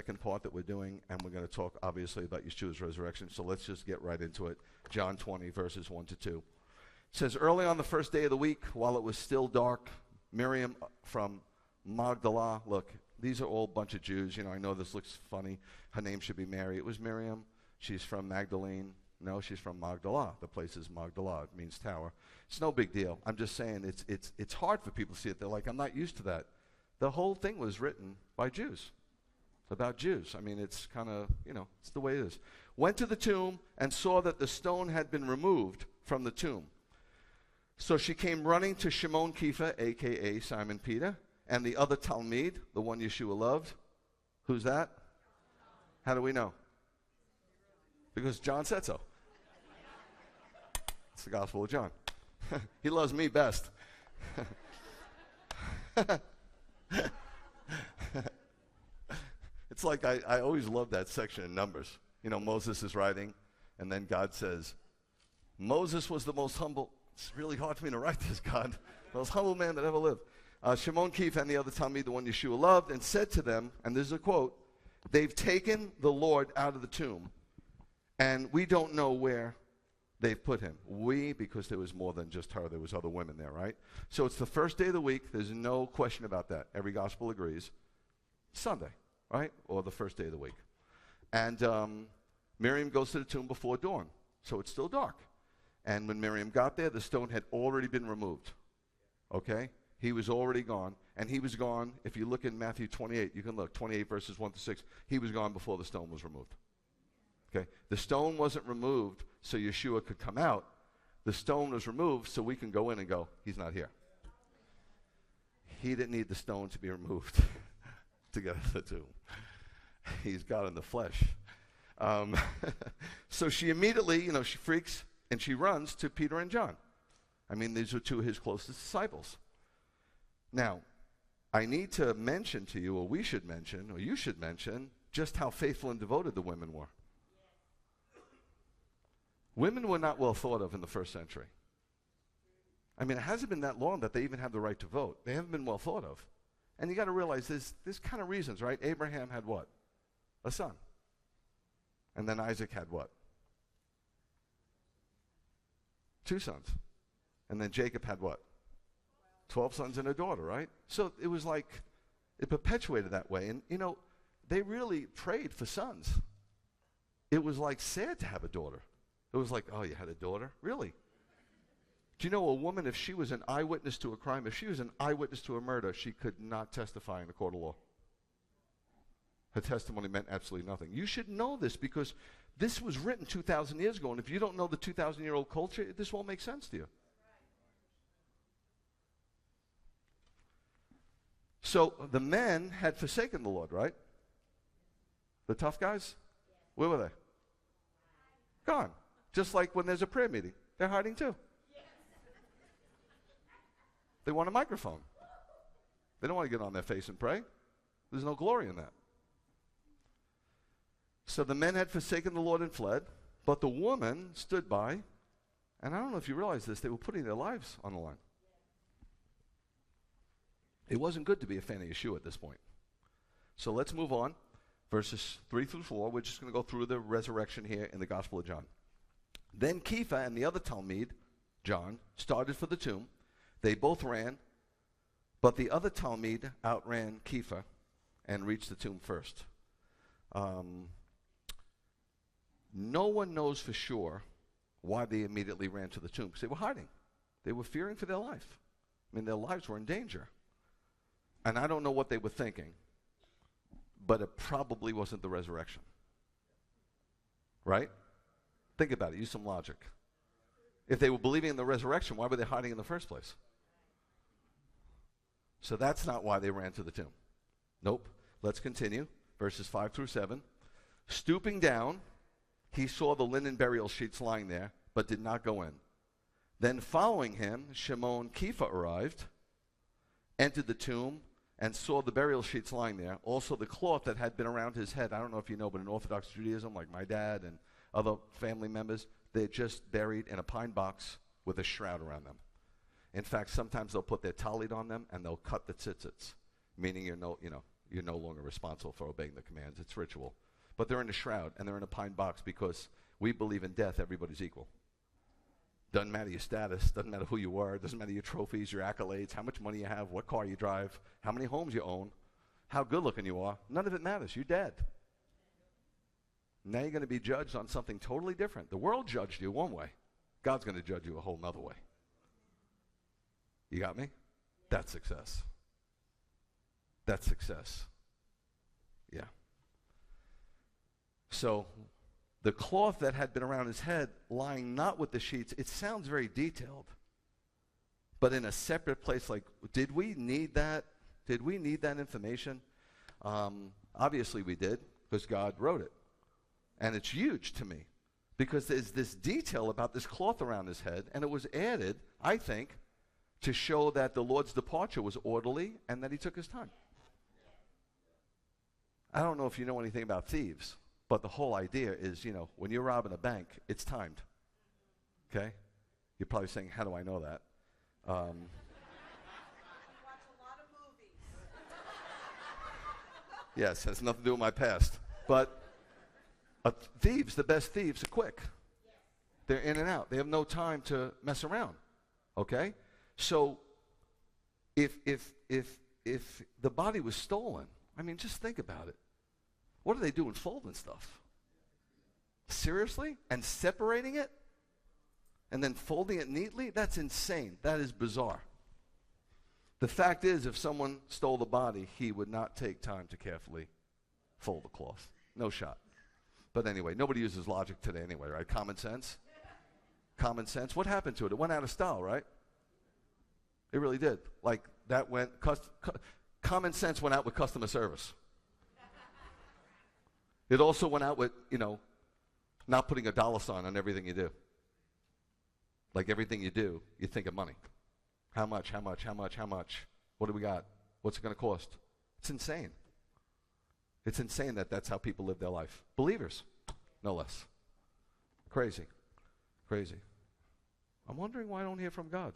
second part that we're doing, and we're going to talk, obviously, about Yeshua's resurrection. So let's just get right into it. John 20, verses 1 to 2. It says, early on the first day of the week, while it was still dark, Miriam from Magdala, look, these are all a bunch of Jews. I know this looks funny. Her name should be Mary. It was Miriam. She's from Magdalene. No, she's from Magdala. The place is Magdala. It means tower. It's no big deal. I'm just saying it's hard for people to see it. They're like, I'm not used to that. The whole thing was written by Jews. It's about Jews. I mean, it's kind of, it's the way it is. Went to the tomb and saw that the stone had been removed from the tomb. So she came running to Shimon Kepha, a.k.a. Simon Peter, and the other Talmid, the one Yeshua loved. Who's that? How do we know? Because John said so. It's the Gospel of John. He loves me best. It's like I always love that section in Numbers. Moses is writing, and then God says, Moses was the most humble. It's really hard for me to write this, God. Most humble man that ever lived. Shimon Kepha and the other Talmid, the one Yeshua loved, and said to them, and this is a quote, they've taken the Lord out of the tomb, and we don't know where they've put him. We, because there was more than just her. There was other women there, right? So it's the first day of the week. There's no question about that. Every gospel agrees. Sunday, right? Or the first day of the week. And Miriam goes to the tomb before dawn. So it's still dark. And when Miriam got there, the stone had already been removed. Okay? He was already gone. And he was gone, if you look in Matthew 28, you can look, 28 verses 1 to 6. He was gone before the stone was removed. Okay? The stone wasn't removed so Yeshua could come out. The stone was removed so we can go in and go, he's not here. He didn't need the stone to be removed to get out of the tomb. He's God in the flesh. So she immediately, she freaks and she runs to Peter and John. I mean, these are two of his closest disciples. Now, I need to mention to you, or we should mention, or you should mention, just how faithful and devoted the women were. Women were not well thought of in the first century. I mean, it hasn't been that long that they even have the right to vote. They haven't been well thought of. And you got to realize there's kind of reasons, right? Abraham had what? A son. And then Isaac had what? 2 sons. And then Jacob had what? 12 sons and a daughter, right? So it was like, it perpetuated that way. And, they really prayed for sons. It was like sad to have a daughter. It was like, oh, you had a daughter? Really? Do you know a woman, if she was an eyewitness to a crime, if she was an eyewitness to a murder, she could not testify in a court of law. Her testimony meant absolutely nothing. You should know this because this was written 2,000 years ago, and if you don't know the 2,000-year-old culture, this won't make sense to you. So the men had forsaken the Lord, right? The tough guys? Where were they? Gone. Just like when there's a prayer meeting. They're hiding too. They want a microphone. They don't want to get on their face and pray. There's no glory in that. So the men had forsaken the Lord and fled, but the woman stood by, and I don't know if you realize this, they were putting their lives on the line. It wasn't good to be a fan of Yeshua at this point. So let's move on. Verses 3 through 4, we're just going to go through the resurrection here in the Gospel of John. Then Kepha and the other Talmid, John, started for the tomb. They both ran, but the other Talmid outran Kepha and reached the tomb first. No one knows for sure why they immediately ran to the tomb, because they were hiding. They were fearing for their life. I mean, their lives were in danger. And I don't know what they were thinking, but it probably wasn't the resurrection. Right? Think about it. Use some logic. If they were believing in the resurrection, why were they hiding in the first place? So that's not why they ran to the tomb. Nope. Let's continue. Verses 5 through 7. Stooping down, he saw the linen burial sheets lying there, but did not go in. Then following him, Shimon Kepha arrived, entered the tomb, and saw the burial sheets lying there. Also the cloth that had been around his head. I don't know if you know, but in Orthodox Judaism, like my dad and other family members, they're just buried in a pine box with a shroud around them. In fact, sometimes they'll put their tallit on them and they'll cut the tzitzits, meaning you're no longer responsible for obeying the commands. It's ritual. But they're in a shroud, and they're in a pine box because we believe in death, everybody's equal. Doesn't matter your status, doesn't matter who you are, doesn't matter your trophies, your accolades, how much money you have, what car you drive, how many homes you own, how good looking you are. None of it matters. You're dead. Now you're going to be judged on something totally different. The world judged you one way. God's going to judge you a whole nother way. You got me? That's success. That's success. Yeah. So the cloth that had been around his head, lying not with the sheets, it sounds very detailed, but in a separate place. Like, did we need that? Did we need that information? Obviously we did, because God wrote it. And it's huge to me, because there's this detail about this cloth around his head, and it was added, I think, to show that the Lord's departure was orderly and that he took his time. I don't know if you know anything about thieves, but the whole idea is, when you're robbing a bank, it's timed. Okay? You're probably saying, how do I know that? Watch a lot of movies. Yes, has nothing to do with my past. But thieves, the best thieves, are quick. They're in and out. They have no time to mess around. Okay? So if the body was stolen, I mean, just think about it. What are they doing folding stuff? Seriously? And separating it? And then folding it neatly? That's insane. That is bizarre. The fact is, if someone stole the body, he would not take time to carefully fold the cloth. No shot. But anyway, nobody uses logic today anyway, right? Common sense? Common sense. What happened to it? It went out of style, right? It really did. Like, that went, common sense went out with customer service. It also went out with, not putting a dollar sign on everything you do. Like, everything you do, you think of money. How much, how much, how much, how much? What do we got? What's it going to cost? It's insane. It's insane that that's how people live their life. Believers, no less. Crazy. Crazy. I'm wondering why I don't hear from God.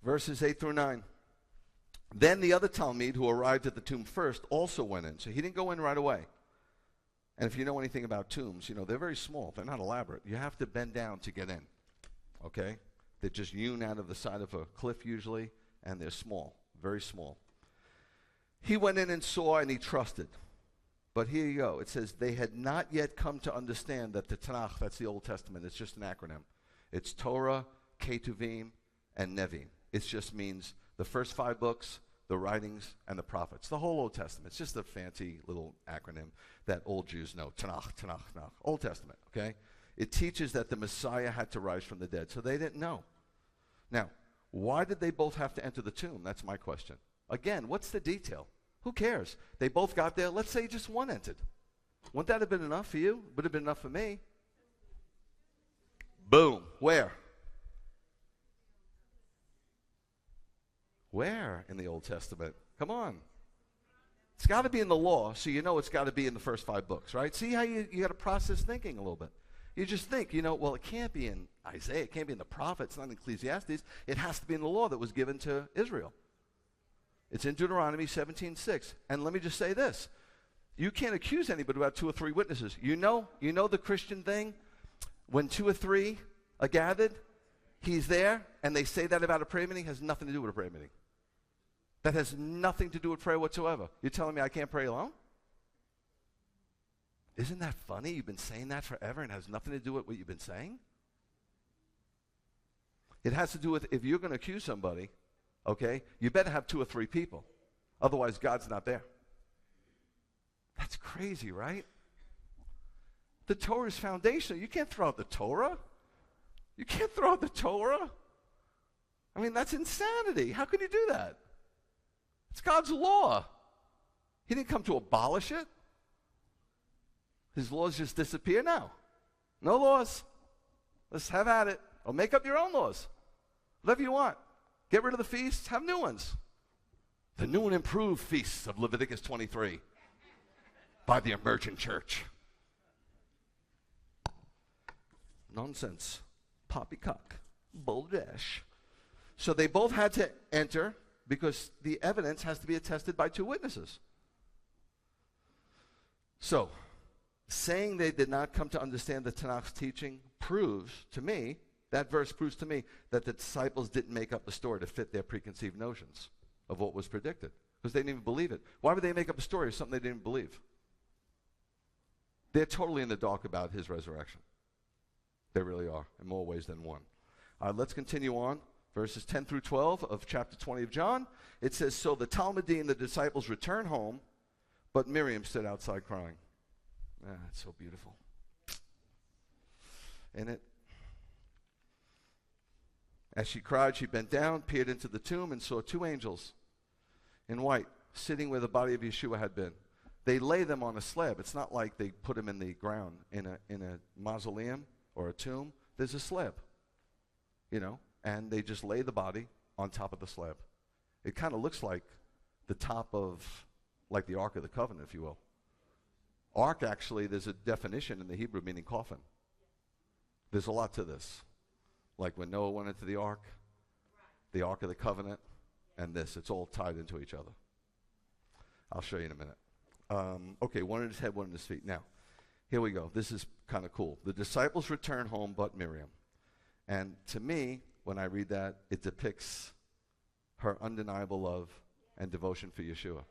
Verses 8 through 9. Then the other Talmud who arrived at the tomb first also went in. So he didn't go in right away. And if you know anything about tombs, they're very small. They're not elaborate. You have to bend down to get in. Okay? They're just hewn out of the side of a cliff usually, and they're small, very small. He went in and saw, and he trusted. But here you go. It says, they had not yet come to understand that the Tanakh, that's the Old Testament, it's just an acronym. It's Torah, Ketuvim, and Nevi'im. It just means the first 5 books, the writings, and the prophets. The whole Old Testament. It's just a fancy little acronym that all Jews know. Tanakh, Tanakh, Tanakh. Old Testament, okay? It teaches that the Messiah had to rise from the dead. So they didn't know. Now, why did they both have to enter the tomb? That's my question. Again, what's the detail? Who cares? They both got there. Let's say just one entered. Wouldn't that have been enough for you? Would have been enough for me. Boom. Where? Where in the Old Testament? Come on. It's got to be in the law, so it's got to be in the first 5 books, right? See how you got to process thinking a little bit. You just think, well, it can't be in Isaiah. It can't be in the prophets, not in Ecclesiastes. It has to be in the law that was given to Israel. It's in Deuteronomy 17:6. And let me just say this. You can't accuse anybody about 2 or 3 witnesses. You know the Christian thing? When 2 or 3 are gathered, he's there, and they say that about a prayer meeting, has nothing to do with a prayer meeting. That has nothing to do with prayer whatsoever. You're telling me I can't pray alone? Isn't that funny? You've been saying that forever and has nothing to do with what you've been saying? It has to do with if you're going to accuse somebody, okay, you better have 2 or 3 people. Otherwise, God's not there. That's crazy, right? The Torah is foundational. You can't throw out the Torah. You can't throw out the Torah. I mean, that's insanity. How can you do that? It's God's law. He didn't come to abolish it. His laws just disappear now. No laws. Let's have at it. Or make up your own laws. Whatever you want. Get rid of the feasts, have new ones. The new and improved feasts of Leviticus 23 by the emergent church. Nonsense. Poppycock. Bulldash. So they both had to enter, because the evidence has to be attested by two witnesses. So, saying they did not come to understand the Tanakh's teaching proves to me, that verse proves to me, that the disciples didn't make up a story to fit their preconceived notions of what was predicted, because they didn't even believe it. Why would they make up a story of something they didn't believe? They're totally in the dark about his resurrection. They really are, in more ways than one. Let's continue on. Verses 10 through 12 of chapter 20 of John. It says, so the Talmudim and the disciples returned home, but Miriam stood outside crying. It's so beautiful. Isn't it? As she cried, she bent down, peered into the tomb, and saw two angels in white, sitting where the body of Yeshua had been. They lay them on a slab. It's not like they put him in the ground in a mausoleum or a tomb. There's a slab, and they just lay the body on top of the slab. It kind of looks like the top of, like the Ark of the Covenant, if you will. Ark, actually, there's a definition in the Hebrew meaning coffin. There's a lot to this. Like when Noah went into the Ark of the Covenant, and this. It's all tied into each other. I'll show you in a minute. Okay, one in his head, one in his feet. Now, here we go. This is kind of cool. The disciples return home but Miriam. And to me, when I read that, it depicts her undeniable love and devotion for Yeshua.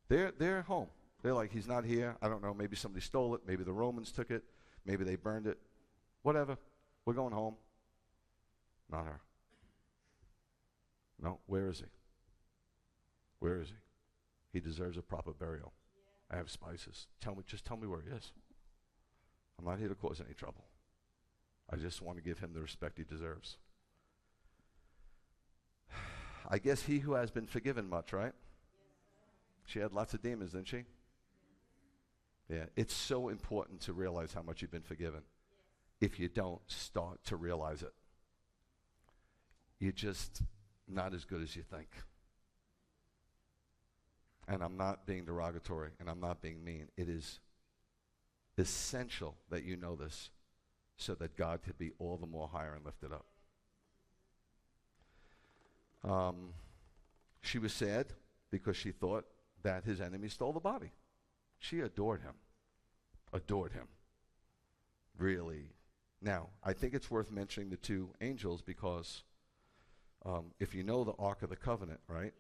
They're home. They're like, he's not here. I don't know. Maybe somebody stole it. Maybe the Romans took it. Maybe they burned it. Whatever. We're going home. Not her. No, where is he? Where is he? He deserves a proper burial. I have spices. Just tell me where he is. I'm not here to cause any trouble. I just want to give him the respect he deserves. I guess he who has been forgiven much, right? She had lots of demons, didn't she? Yeah, it's so important to realize how much you've been forgiven. If you don't start to realize it, you're just not as good as you think. And I'm not being derogatory, and I'm not being mean. It is essential that you know this so that God could be all the more higher and lifted up. She was sad because she thought that his enemy stole the body. She adored him. Adored him. Really. Now, I think it's worth mentioning the two angels because if you know the Ark of the Covenant, right?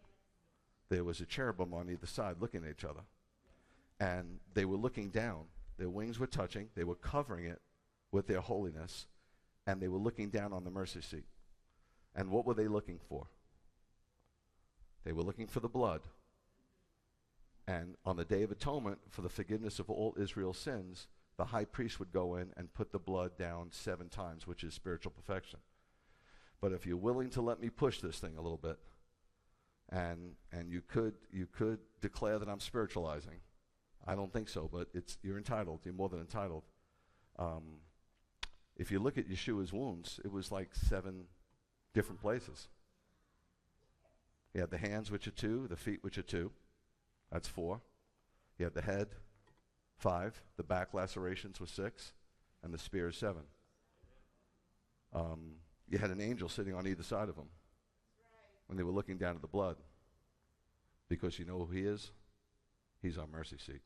There was a cherubim on either side looking at each other. And they were looking down. Their wings were touching. They were covering it with their holiness. And they were looking down on the mercy seat. And what were they looking for? They were looking for the blood. And on the Day of Atonement, for the forgiveness of all Israel's sins, the high priest would go in and put the blood down 7 times, which is spiritual perfection. But if you're willing to let me push this thing a little bit, and you could declare that I'm spiritualizing. I don't think so, but you're entitled. You're more than entitled. If you look at Yeshua's wounds, it was like 7 different places. He had the hands, which are 2, the feet, which are 2. That's 4. He had the head, 5. The back lacerations were 6, and the spear is 7. You had an angel sitting on either side of him when they were looking down at the blood. Because you know who he is? He's our mercy seat.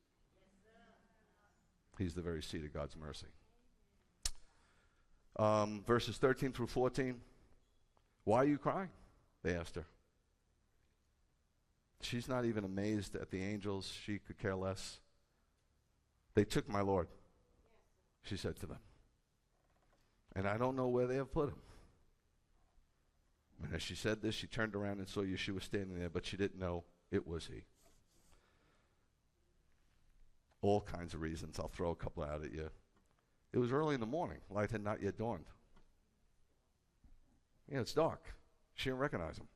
He's the very seat of God's mercy. Verses 13 through 14. Why are you crying? They asked her. She's not even amazed at the angels. She could care less. They took my Lord, she said to them. And I don't know where they have put him. And as she said this, she turned around and saw Yeshua standing there, but she didn't know it was he. All kinds of reasons. I'll throw a couple out at you. It was early in the morning. Light had not yet dawned. Yeah, it's dark. She didn't recognize him,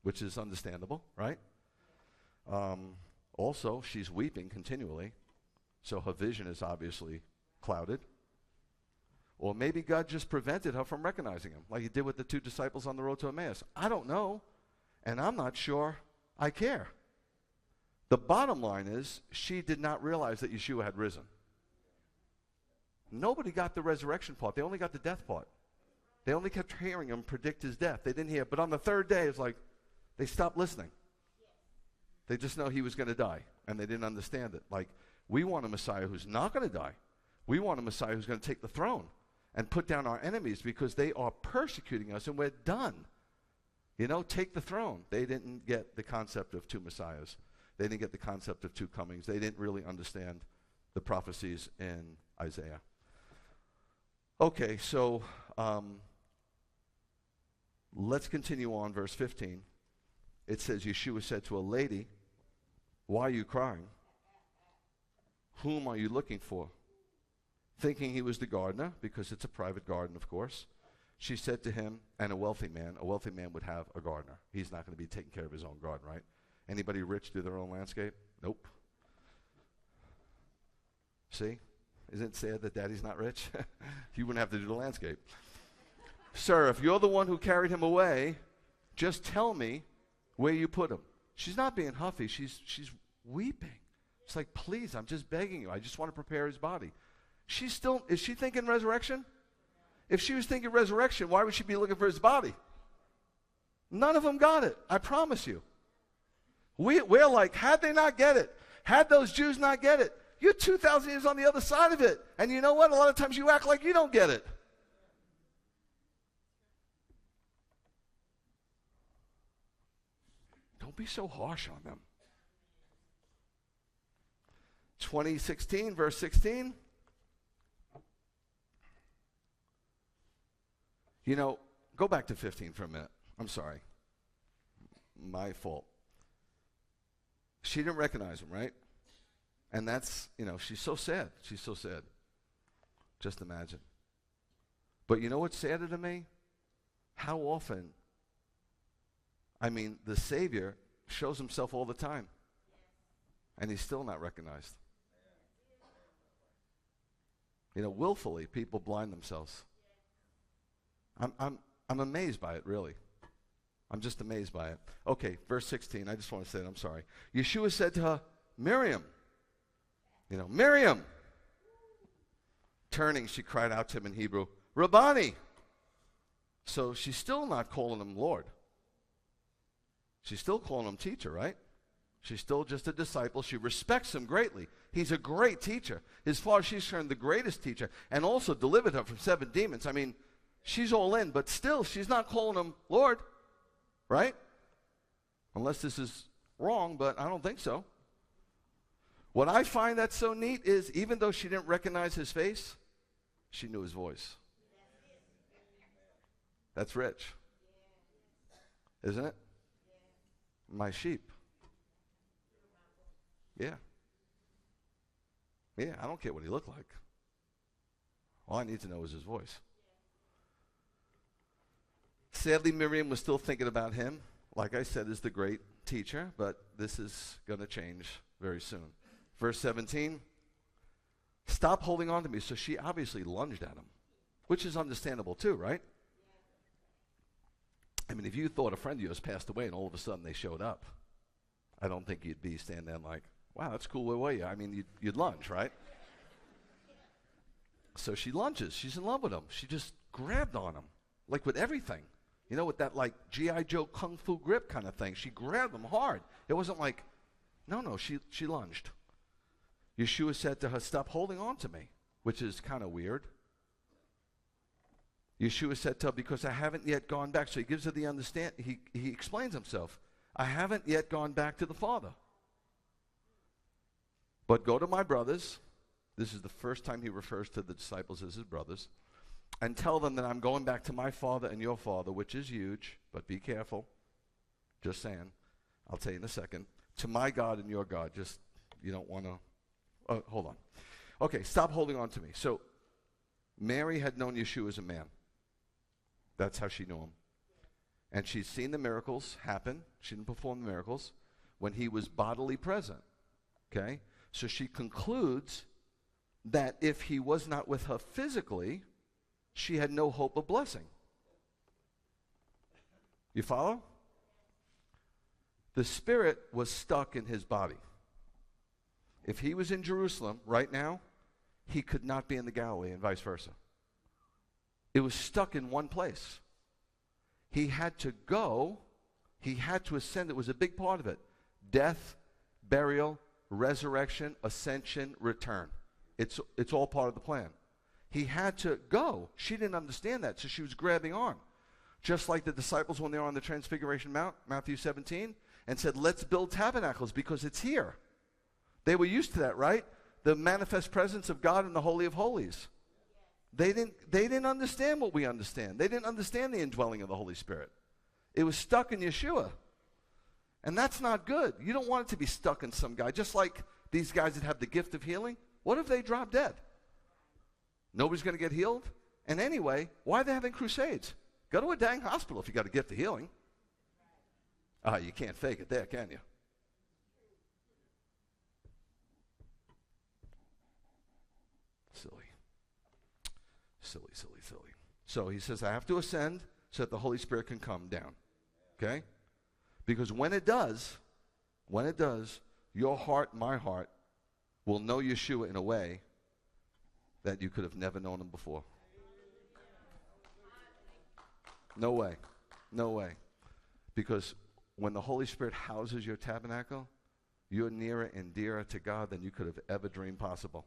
which is understandable, right? Also, she's weeping continually, so her vision is obviously clouded. Or maybe God just prevented her from recognizing him, like he did with the 2 disciples on the road to Emmaus. I don't know, and I'm not sure I care. The bottom line is, she did not realize that Yeshua had risen. Nobody got the resurrection part. They only got the death part. They only kept hearing him predict his death. They didn't hear. But on the 3rd day, it's like, They stopped listening. They just know he was going to die, and they didn't understand it. Like, we want a Messiah who's not going to die. We want a Messiah who's going to take the throne and put down our enemies because they are persecuting us, and we're done. You know, take the throne. They didn't get the concept of two Messiahs. They didn't get the concept of two comings. They didn't really understand the prophecies in Isaiah. Okay, so let's continue on, verse 15. It says, Yeshua said to a lady, "Why are you crying? Whom are you looking for?" Thinking he was the gardener, because it's a private garden, of course. She said to him, and a wealthy man would have a gardener. He's not going to be taking care of his own garden, right? Anybody rich do their own landscape? Nope. See? Isn't it sad that daddy's not rich? You wouldn't have to do the landscape. Sir, if you're the one who carried him away, just tell me where you put him. She's not being huffy. She's weeping. It's like, please, I'm just begging you. I just want to prepare his body. Is she thinking resurrection? If she was thinking resurrection, why would she be looking for his body? None of them got it. I promise you. We're like, had they not get it? Had those Jews not get it? You're 2,000 years on the other side of it. And you know what? A lot of times you act like you don't get it. Don't be so harsh on them. 2016, verse 16. You know, go back to 15 for a minute. I'm sorry. My fault. She didn't recognize him, right? And that's, you know, she's so sad. She's so sad. Just imagine. But you know what's sadder to me? How often, I mean, the Savior shows himself all the time, and he's still not recognized. You know, willfully, people blind themselves. I'm amazed by it, really. I'm just amazed by it. Okay, verse 16. I just want to say it. I'm sorry. Yeshua said to her, "Miriam." You know, "Miriam." Turning, she cried out to him in Hebrew, "Rabbani." So she's still not calling him Lord. She's still calling him teacher, right? She's still just a disciple. She respects him greatly. He's a great teacher. As far as she's concerned, the greatest teacher, and also delivered her from 7 demons. I mean, she's all in, but still, she's not calling him Lord, right? Unless this is wrong, but I don't think so. What I find that's so neat is, even though she didn't recognize his face, she knew his voice. That's rich, isn't it? My sheep. Yeah. Yeah, I don't care what he looked like. All I need to know is his voice. Sadly, Miriam was still thinking about him. Like I said, is the great teacher, but this is going to change very soon. Verse 17, "Stop holding on to me." So she obviously lunged at him, which is understandable too, right? I mean, if you thought a friend of yours passed away and all of a sudden they showed up, I don't think you'd be standing there like, "Wow, that's cool, where were you?" I mean, you'd lunge, right? So she lunges. She's in love with him. She just grabbed on him, like with everything. You know, with that like G.I. Joe kung fu grip kind of thing. She grabbed him hard. It wasn't like, no, she lunged. Yeshua said to her, "Stop holding on to me," which is kind of weird. Yeshua said to her, "Because I haven't yet gone back." So he gives her the understand. He explains himself. "I haven't yet gone back to the Father. But go to my brothers." This is the first time he refers to the disciples as his brothers. "And tell them that I'm going back to my Father and your Father," which is huge, but be careful. Just saying. I'll tell you in a second. "To my God and your God." Just, you don't want to. Hold on. Okay, stop holding on to me. So Mary had known Yeshua as a man. That's how she knew him. And she's seen the miracles happen. She didn't perform the miracles when he was bodily present. Okay? So she concludes that if he was not with her physically, she had no hope of blessing. You follow? The Spirit was stuck in his body. If he was in Jerusalem right now, he could not be in the Galilee and vice versa. It was stuck in one place. He had to go. He had to ascend. It was a big part of it. Death, burial, resurrection, ascension, return. It's all part of the plan. He had to go. She didn't understand that, so she was grabbing on. Just like the disciples when they were on the Transfiguration Mount, Matthew 17, and said, let's build tabernacles because it's here. They were used to that, right? The manifest presence of God in the Holy of Holies. They didn't understand what we understand. They didn't understand the indwelling of the Holy Spirit. It was stuck in Yeshua. And that's not good. You don't want it to be stuck in some guy. Just like these guys that have the gift of healing. What if they drop dead? Nobody's going to get healed? And anyway, why are they having crusades? Go to a dang hospital if you got a gift of healing. You can't fake it there, can you? Silly. So he says, I have to ascend so that the Holy Spirit can come down. Okay? Because when it does, your heart, my heart, will know Yeshua in a way that you could have never known him before. No way. Because when the Holy Spirit houses your tabernacle, you're nearer and dearer to God than you could have ever dreamed possible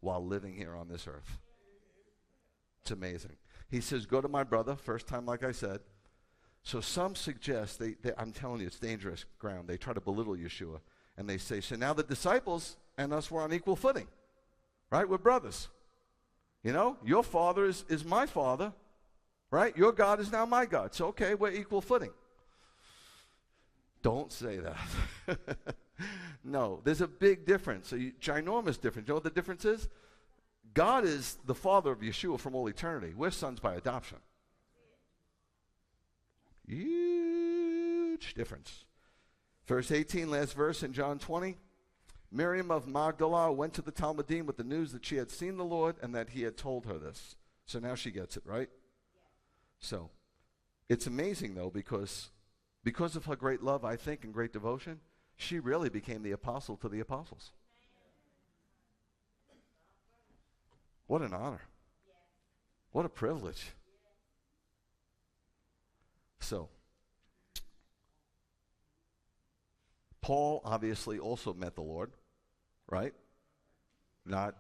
while living here on this earth. It's amazing. He says, go to my brother, first time like I said. So some suggest, I'm telling you, it's dangerous ground. They try to belittle Yeshua. And they say, so now the disciples and us were on equal footing. Right? We're brothers. You know, your father is my father. Right? Your God is now my God. So, okay, we're equal footing. Don't say that. No, there's a big difference, a ginormous difference. You know what the difference is? God is the father of Yeshua from all eternity. We're sons by adoption. Huge difference. Verse 18, last verse in John 20. Miriam of Magdala went to the Talmudim with the news that she had seen the Lord and that he had told her this. So now she gets it, right? So it's amazing, though, because of her great love, I think, and great devotion, she really became the apostle to the apostles. What an honor. What a privilege. So, Paul obviously also met the Lord, right? Not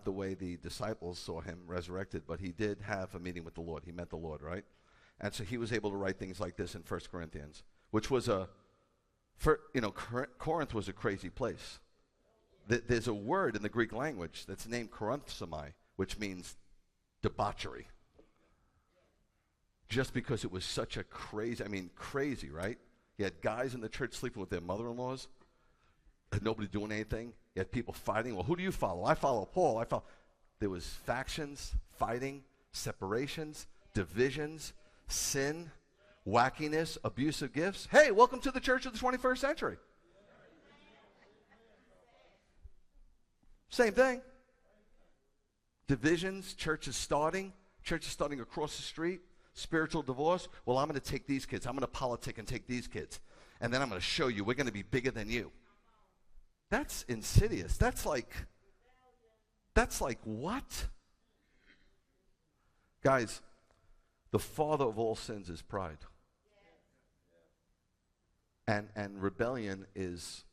the way the disciples saw him resurrected, but he did have a meeting with the Lord. He met the Lord, right? And so he was able to write things like this in 1 Corinthians, which was Corinth was a crazy place. There's a word in the Greek language that's named koranthomai, which means debauchery. Just because it was such a crazy, right? You had guys in the church sleeping with their mother-in-laws, and nobody doing anything. You had people fighting. Well, who do you follow? I follow Paul. There was factions, fighting, separations, divisions, sin, wackiness, abusive gifts. Hey, welcome to the church of the 21st century. Same thing. Divisions, churches starting across the street, spiritual divorce. Well, I'm going to take these kids. I'm going to politic and take these kids. And then I'm going to show you we're going to be bigger than you. That's insidious. That's like what? Guys, the father of all sins is pride. And rebellion is,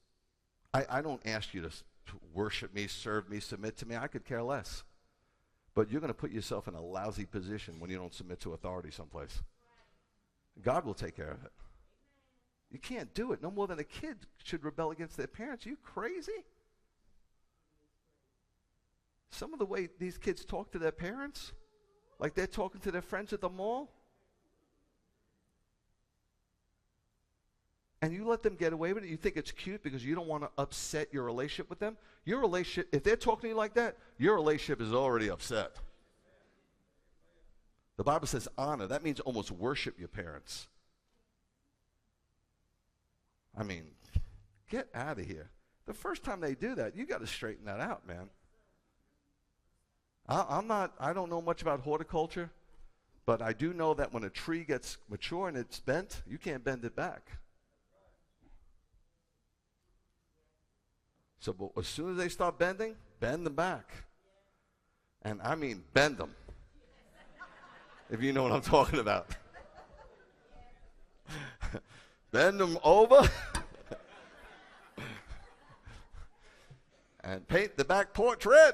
I don't ask you to worship me, serve me, submit to me. I could care less. But you're going to put yourself in a lousy position when you don't submit to authority someplace. God will take care of it. You can't do it. No more than a kid should rebel against their parents. Are you crazy? Some of the way these kids talk to their parents, like they're talking to their friends at the mall. And you let them get away with it. You think it's cute because you don't want to upset your relationship with them. Your relationship, if they're talking to you like that, your relationship is already upset. The Bible says honor. That means almost worship your parents. I mean, get out of here. The first time they do that, you got to straighten that out, man. I don't know much about horticulture, but I do know that when a tree gets mature and it's bent, you can't bend it back. So but as soon as they start bending, bend them back. And I mean bend them. If you know what I'm talking about. Bend them over. And paint the back porch red.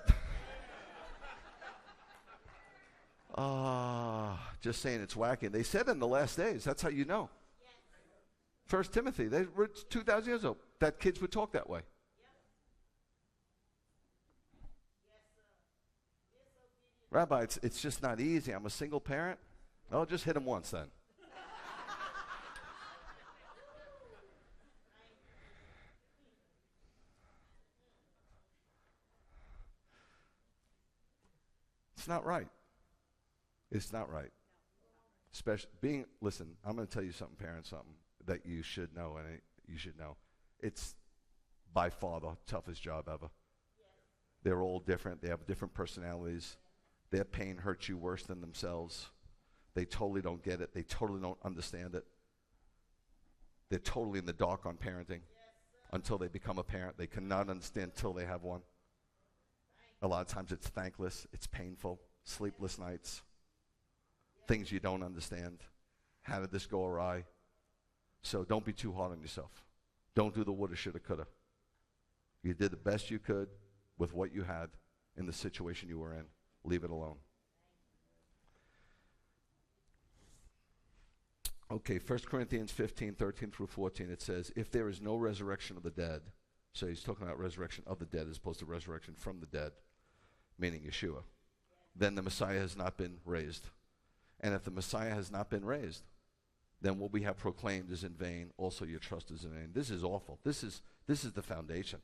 Just saying it's wacky. They said in the last days, that's how you know. First Timothy, they were 2,000 years old, that kids would talk that way. Rabbi, it's just not easy. I'm a single parent. Oh, just hit him once then. It's not right. It's not right. Especially listen, I'm going to tell you something, parents, something that you should know, and you should know. It's by far the toughest job ever. They're all different. They have different personalities. Their pain hurts you worse than themselves. They totally don't get it. They totally don't understand it. They're totally in the dark on parenting until they become a parent. They cannot understand until they have one. A lot of times it's thankless. It's painful. Sleepless nights. Things you don't understand. How did this go awry? So don't be too hard on yourself. Don't do the woulda, shoulda, coulda. You did the best you could with what you had in the situation you were in. Leave it alone. Okay, 1 Corinthians 15, 13 through 14, it says, if there is no resurrection of the dead, so he's talking about resurrection of the dead as opposed to resurrection from the dead, meaning Yeshua, then the Messiah has not been raised. And if the Messiah has not been raised, then what we have proclaimed is in vain. Also your trust is in vain. This is awful. This is the foundation.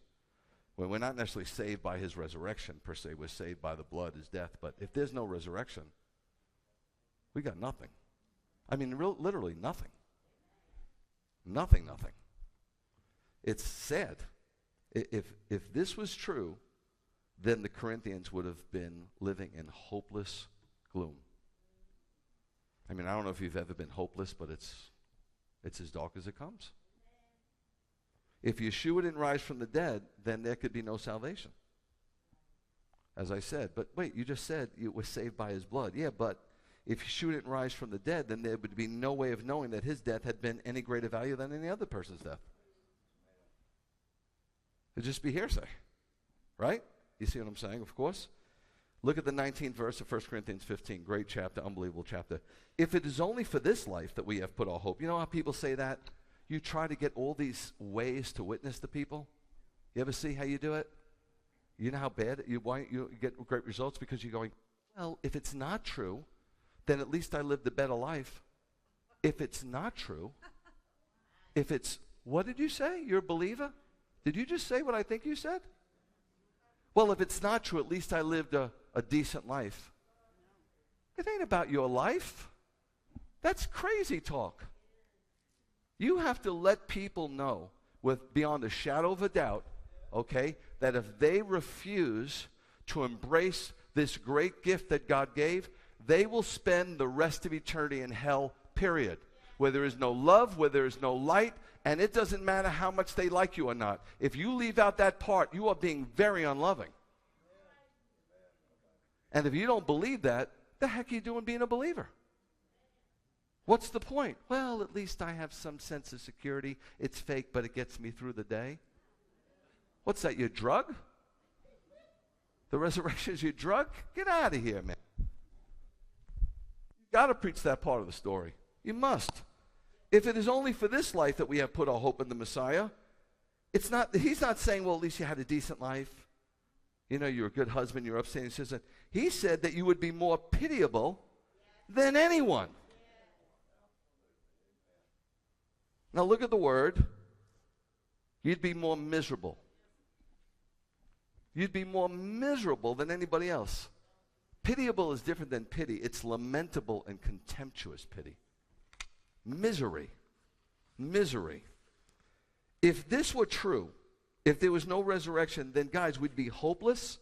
When we're not necessarily saved by his resurrection, per se, we're saved by the blood, his death. But if there's no resurrection, we got nothing. I mean, literally nothing. Nothing. It's sad. If this was true, then the Corinthians would have been living in hopeless gloom. I mean, I don't know if you've ever been hopeless, but it's as dark as it comes. If Yeshua didn't rise from the dead, then there could be no salvation. As I said, but wait, you just said you were saved by his blood. Yeah, but if Yeshua didn't rise from the dead, then there would be no way of knowing that his death had been any greater value than any other person's death. It'd just be hearsay, right? You see what I'm saying, of course? Look at the 19th verse of 1 Corinthians 15. Great chapter, unbelievable chapter. If it is only for this life that we have put our hope. You know how people say that? You try to get all these ways to witness to people. You ever see how you do it? You know how bad why you get great results? Because you're going, well, if it's not true, then at least I lived a better life. If it's not true, what did you say? You're a believer? Did you just say what I think you said? Well, if it's not true, at least I lived a decent life. It ain't about your life. That's crazy talk. You have to let people know with beyond a shadow of a doubt, okay, that if they refuse to embrace this great gift that God gave, they will spend the rest of eternity in hell, period. Where there is no love, where there is no light, and it doesn't matter how much they like you or not. If you leave out that part, you are being very unloving. And if you don't believe that, the heck are you doing being a believer? What's the point? Well, at least I have some sense of security. It's fake, but it gets me through the day. What's that, your drug? The resurrection is your drug? Get out of here, man. You've got to preach that part of the story. You must. If it is only for this life that we have put our hope in the Messiah, he's not saying, well, at least you had a decent life. You know, you're a good husband, you're upstanding citizen. He said that you would be more pitiable than anyone. Now look at the word. You'd be more miserable. You'd be more miserable than anybody else. Pitiable is different than pity. It's lamentable and contemptuous pity. Misery. If this were true, if there was no resurrection, then guys, we'd be hopeless,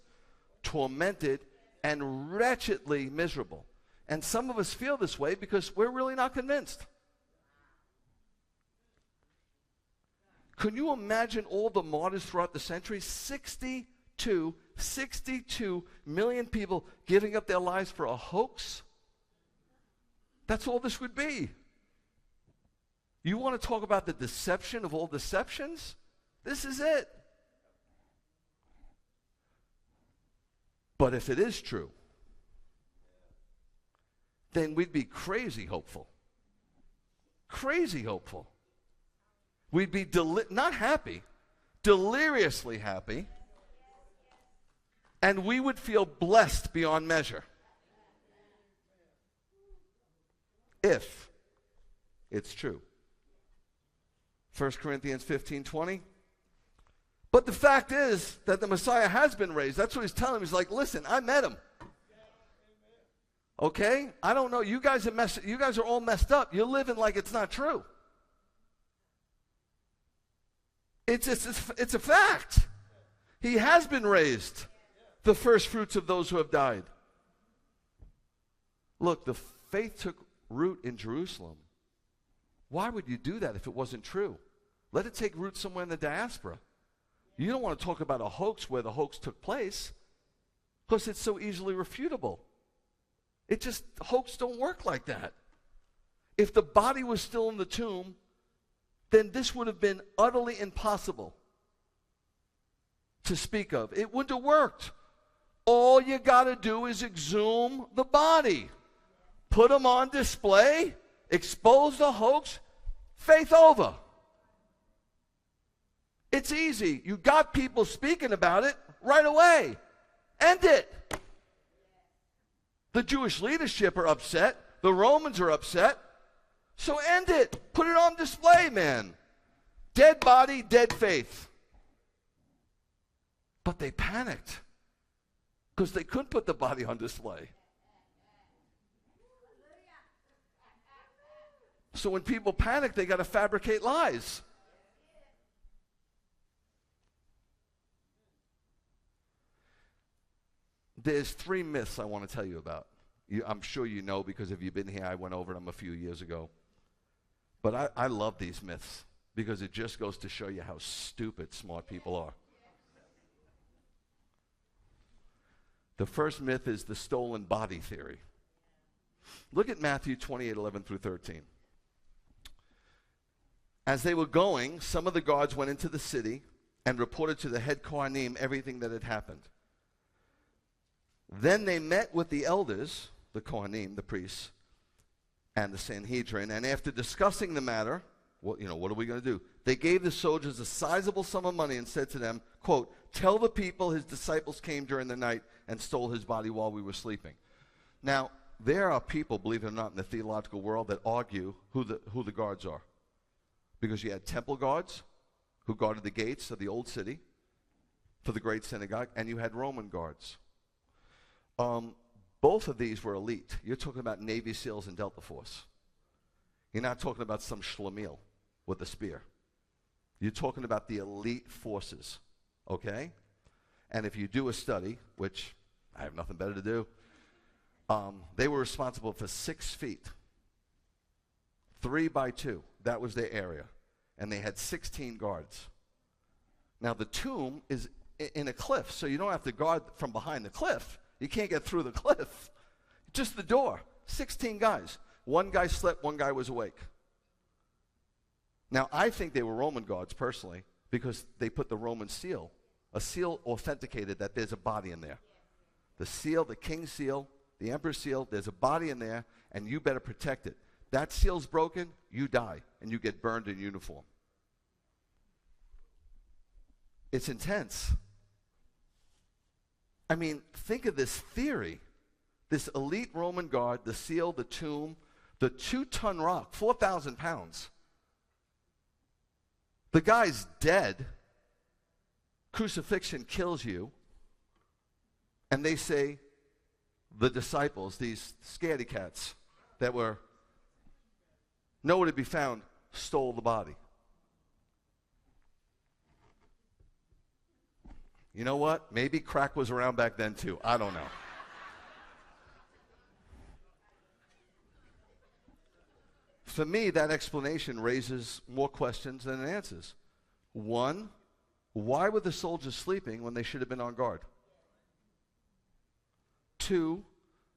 tormented, and wretchedly miserable. And some of us feel this way because we're really not convinced. Can you imagine all the martyrs throughout the centuries? 62 million people giving up their lives for a hoax? That's all this would be. You want to talk about the deception of all deceptions? This is it. But if it is true, then we'd be crazy hopeful. Crazy hopeful. We'd be not happy, deliriously happy, and we would feel blessed beyond measure. If it's true. 1 Corinthians 15:20. But the fact is that the Messiah has been raised. That's what he's telling him. He's like, listen, I met him. Okay? I don't know. You guys are all messed up. You're living like it's not true. It's a fact. He has been raised, the first fruits of those who have died. Look, the faith took root in Jerusalem. Why would you do that if it wasn't true? Let it take root somewhere in the diaspora. You don't want to talk about a hoax where the hoax took place, because it's so easily refutable. Hoax don't work like that. If the body was still in the tomb, then this would have been utterly impossible to speak of. It wouldn't have worked. All you got to do is exhume the body, put them on display, expose the hoax, faith over. It's easy. You got people speaking about it right away. End it. The Jewish leadership are upset. The Romans are upset. So end it. Put it on display, man. Dead body, dead faith. But they panicked because they couldn't put the body on display. So when people panic, they got to fabricate lies. There's 3 myths I want to tell you about. I'm sure you know, because if you've been here, I went over them a few years ago. But I love these myths because it just goes to show you how stupid smart people are. The first myth is the stolen body theory. Look at Matthew 28:11 through 13. As they were going, some of the guards went into the city and reported to the head Kohanim everything that had happened. Then they met with the elders, the Kohanim, the priests, and the Sanhedrin, and after discussing the matter, what are we going to do? They gave the soldiers a sizable sum of money and said to them, quote, tell the people his disciples came during the night and stole his body while we were sleeping. Now, there are people, believe it or not, in the theological world that argue who the guards are. Because you had temple guards who guarded the gates of the old city for the great synagogue, and you had Roman guards. Both of these were elite. You're talking about Navy SEALs and Delta Force. You're not talking about some schlemiel with a spear. You're talking about the elite forces, okay? And if you do a study, which I have nothing better to do, they were responsible for 6 feet, 3 by 2. That was their area. And they had 16 guards. Now, the tomb is in a cliff, so you don't have to guard from behind the cliff. You can't get through the cliff. Just the door. 16 guys. 1 guy slept, 1 guy was awake. Now, I think they were Roman guards, personally, because they put the Roman seal. A seal authenticated that there's a body in there. The seal, the king's seal, the emperor's seal, there's a body in there, and you better protect it. That seal's broken, you die, and you get burned in uniform. It's intense. I mean, think of this theory. This elite Roman guard, the seal, the tomb, the 2-ton rock, 4,000 pounds. The guy's dead. Crucifixion kills you. And they say, the disciples, these scaredy cats that were nowhere to be found, stole the body. You know what? Maybe crack was around back then too. I don't know. For me, that explanation raises more questions than it answers. 1, why were the soldiers sleeping when they should have been on guard? 2,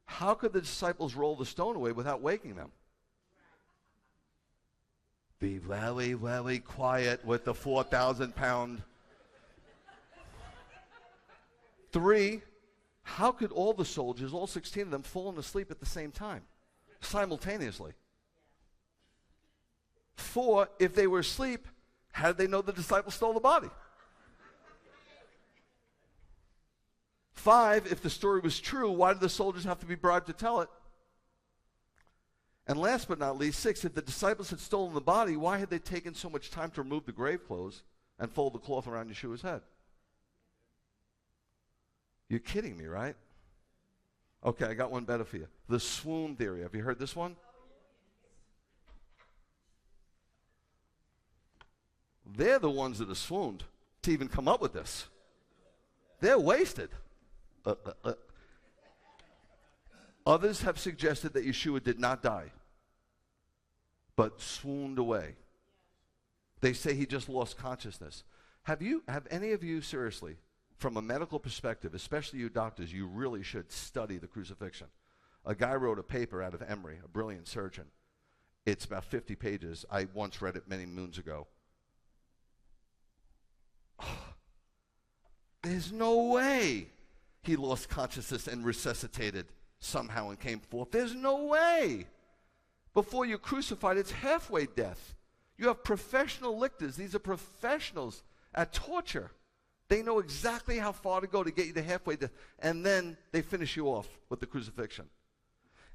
how could the disciples roll the stone away without waking them? Be very, very quiet with the 4,000-pound. 3, how could all the soldiers, all 16 of them, fall asleep at the same time, simultaneously? 4, if they were asleep, how did they know the disciples stole the body? 5, if the story was true, why did the soldiers have to be bribed to tell it? And last but not least, 6, if the disciples had stolen the body, why had they taken so much time to remove the grave clothes and fold the cloth around Yeshua's head? You're kidding me, right? Okay, I got one better for you. The swoon theory. Have you heard this one? They're the ones that are swooned to even come up with this. They're wasted. Others have suggested that Yeshua did not die, but swooned away. They say he just lost consciousness. Have any of you, seriously, from a medical perspective, especially you doctors, you really should study the crucifixion. A guy wrote a paper out of Emory, a brilliant surgeon. It's about 50 pages. I once read it many moons ago. There's no way he lost consciousness and resuscitated somehow and came forth. There's no way. Before you're crucified, it's halfway death. You have professional lictors. These are professionals at torture. They know exactly how far to go to get you to halfway death. And then they finish you off with the crucifixion.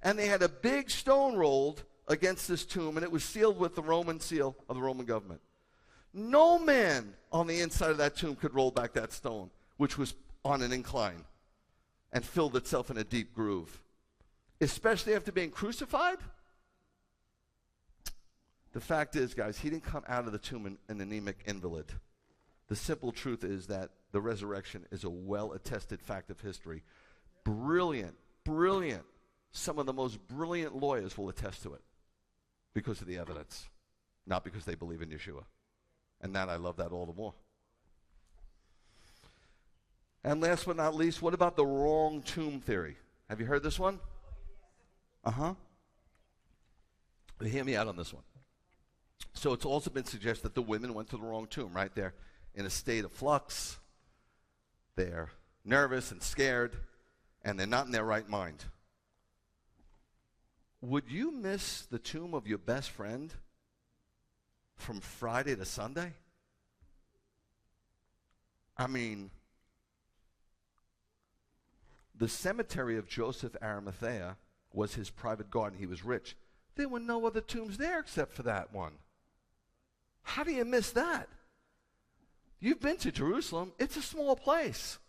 And they had a big stone rolled against this tomb, and it was sealed with the Roman seal of the Roman government. No man on the inside of that tomb could roll back that stone, which was on an incline and filled itself in a deep groove. Especially after being crucified. The fact is, guys, he didn't come out of the tomb an anemic invalid. The simple truth is that the resurrection is a well-attested fact of history. Brilliant, brilliant. Some of the most brilliant lawyers will attest to it because of the evidence, not because they believe in Yeshua. And that, I love that all the more. And last but not least, what about the wrong tomb theory? Have you heard this one? Hear me out on this one. So it's also been suggested that the women went to the wrong tomb, right? They're in a state of flux. They're nervous and scared, and they're not in their right mind. Would you miss the tomb of your best friend from Friday to Sunday? I mean, the cemetery of Joseph Arimathea was his private garden. He was rich. There were no other tombs there except for that one. How do you miss that? You've been to Jerusalem. It's a small place.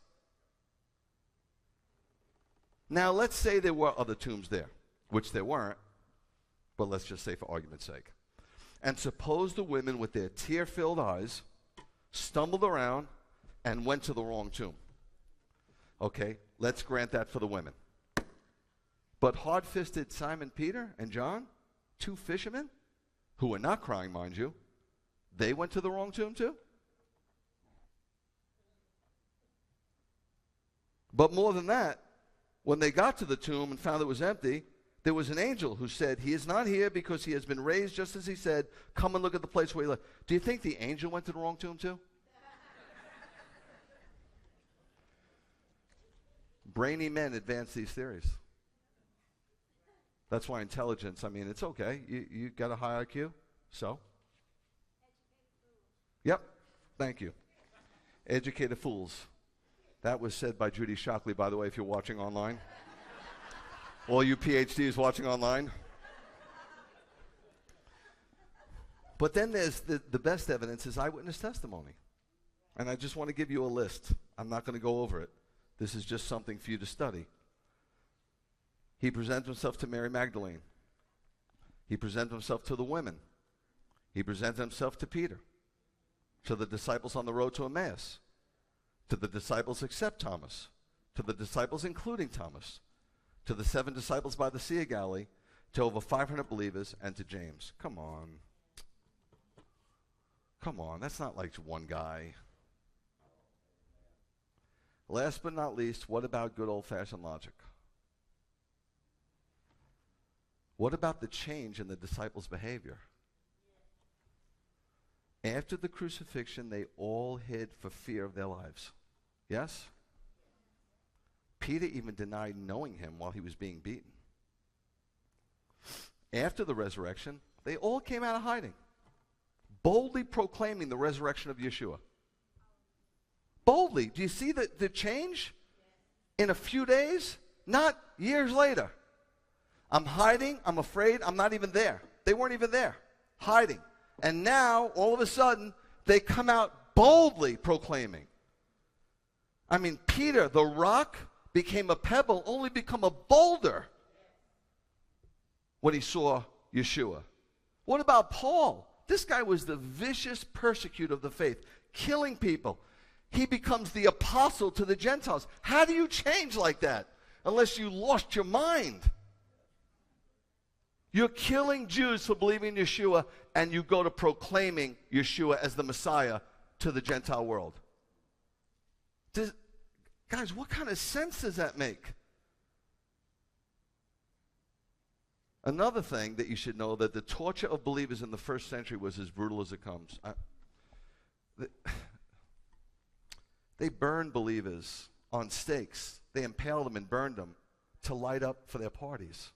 Now, let's say there were other tombs there, which there weren't, but let's just say for argument's sake. And suppose the women with their tear-filled eyes stumbled around and went to the wrong tomb. Okay, let's grant that for the women. But hard-fisted Simon Peter and John, 2 fishermen, who were not crying, mind you, they went to the wrong tomb too? But more than that, when they got to the tomb and found it was empty, there was an angel who said, he is not here because he has been raised just as he said. Come and look at the place where he left. Do you think the angel went to the wrong tomb too? Brainy men advance these theories. That's why intelligence, I mean, it's okay. You got a high IQ? So? Yep. Thank you. Educated fools. That was said by Judy Shockley, by the way, if you're watching online. All you PhDs watching online. But then there's the best evidence is eyewitness testimony. And I just want to give you a list. I'm not going to go over it. This is just something for you to study. He presented himself to Mary Magdalene. He presented himself to the women. He presented himself to Peter, to the disciples on the road to Emmaus, to the disciples except Thomas, to the disciples including Thomas, to the 7 disciples by the Sea of Galilee, to over 500 believers, and to James. Come on. Come on, that's not like one guy. Last but not least, what about good old-fashioned logic? What about the change in the disciples' behavior? After the crucifixion, they all hid for fear of their lives. Yes? Peter even denied knowing him while he was being beaten. After the resurrection, they all came out of hiding, boldly proclaiming the resurrection of Yeshua. Boldly. Do you see the change? In a few days, not years later. I'm hiding, I'm afraid, I'm not even there. They weren't even there, hiding. And now, all of a sudden, they come out boldly proclaiming. I mean, Peter, the rock, became a pebble, only become a boulder when he saw Yeshua. What about Paul? This guy was the vicious persecutor of the faith, killing people. He becomes the apostle to the Gentiles. How do you change like that unless you lost your mind? You're killing Jews for believing in Yeshua, and you go to proclaiming Yeshua as the Messiah to the Gentile world. Guys, what kind of sense does that make? Another thing that you should know, that the torture of believers in the first century was as brutal as it comes. They burned believers on stakes. They impaled them and burned them to light up for their parties.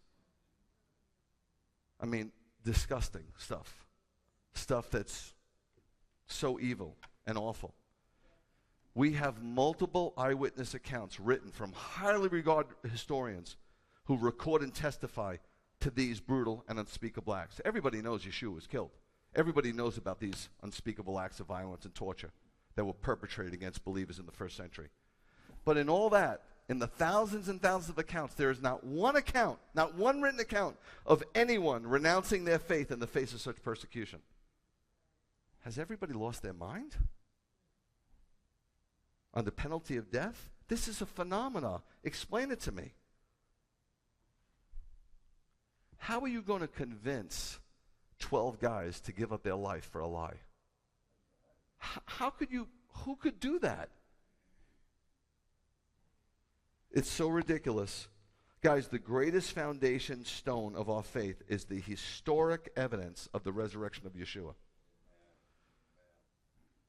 I mean, disgusting stuff. Stuff that's so evil and awful. We have multiple eyewitness accounts written from highly regarded historians who record and testify to these brutal and unspeakable acts. Everybody knows Yeshua was killed. Everybody knows about these unspeakable acts of violence and torture that were perpetrated against believers in the first century. But in all that, in the thousands and thousands of accounts, there is not one account, not one written account of anyone renouncing their faith in the face of such persecution. Has everybody lost their mind? Under penalty of death? This is a phenomenon. Explain it to me. How are you going to convince 12 guys to give up their life for a lie? How could you, who could do that? It's so ridiculous. Guys, the greatest foundation stone of our faith is the historic evidence of the resurrection of Yeshua.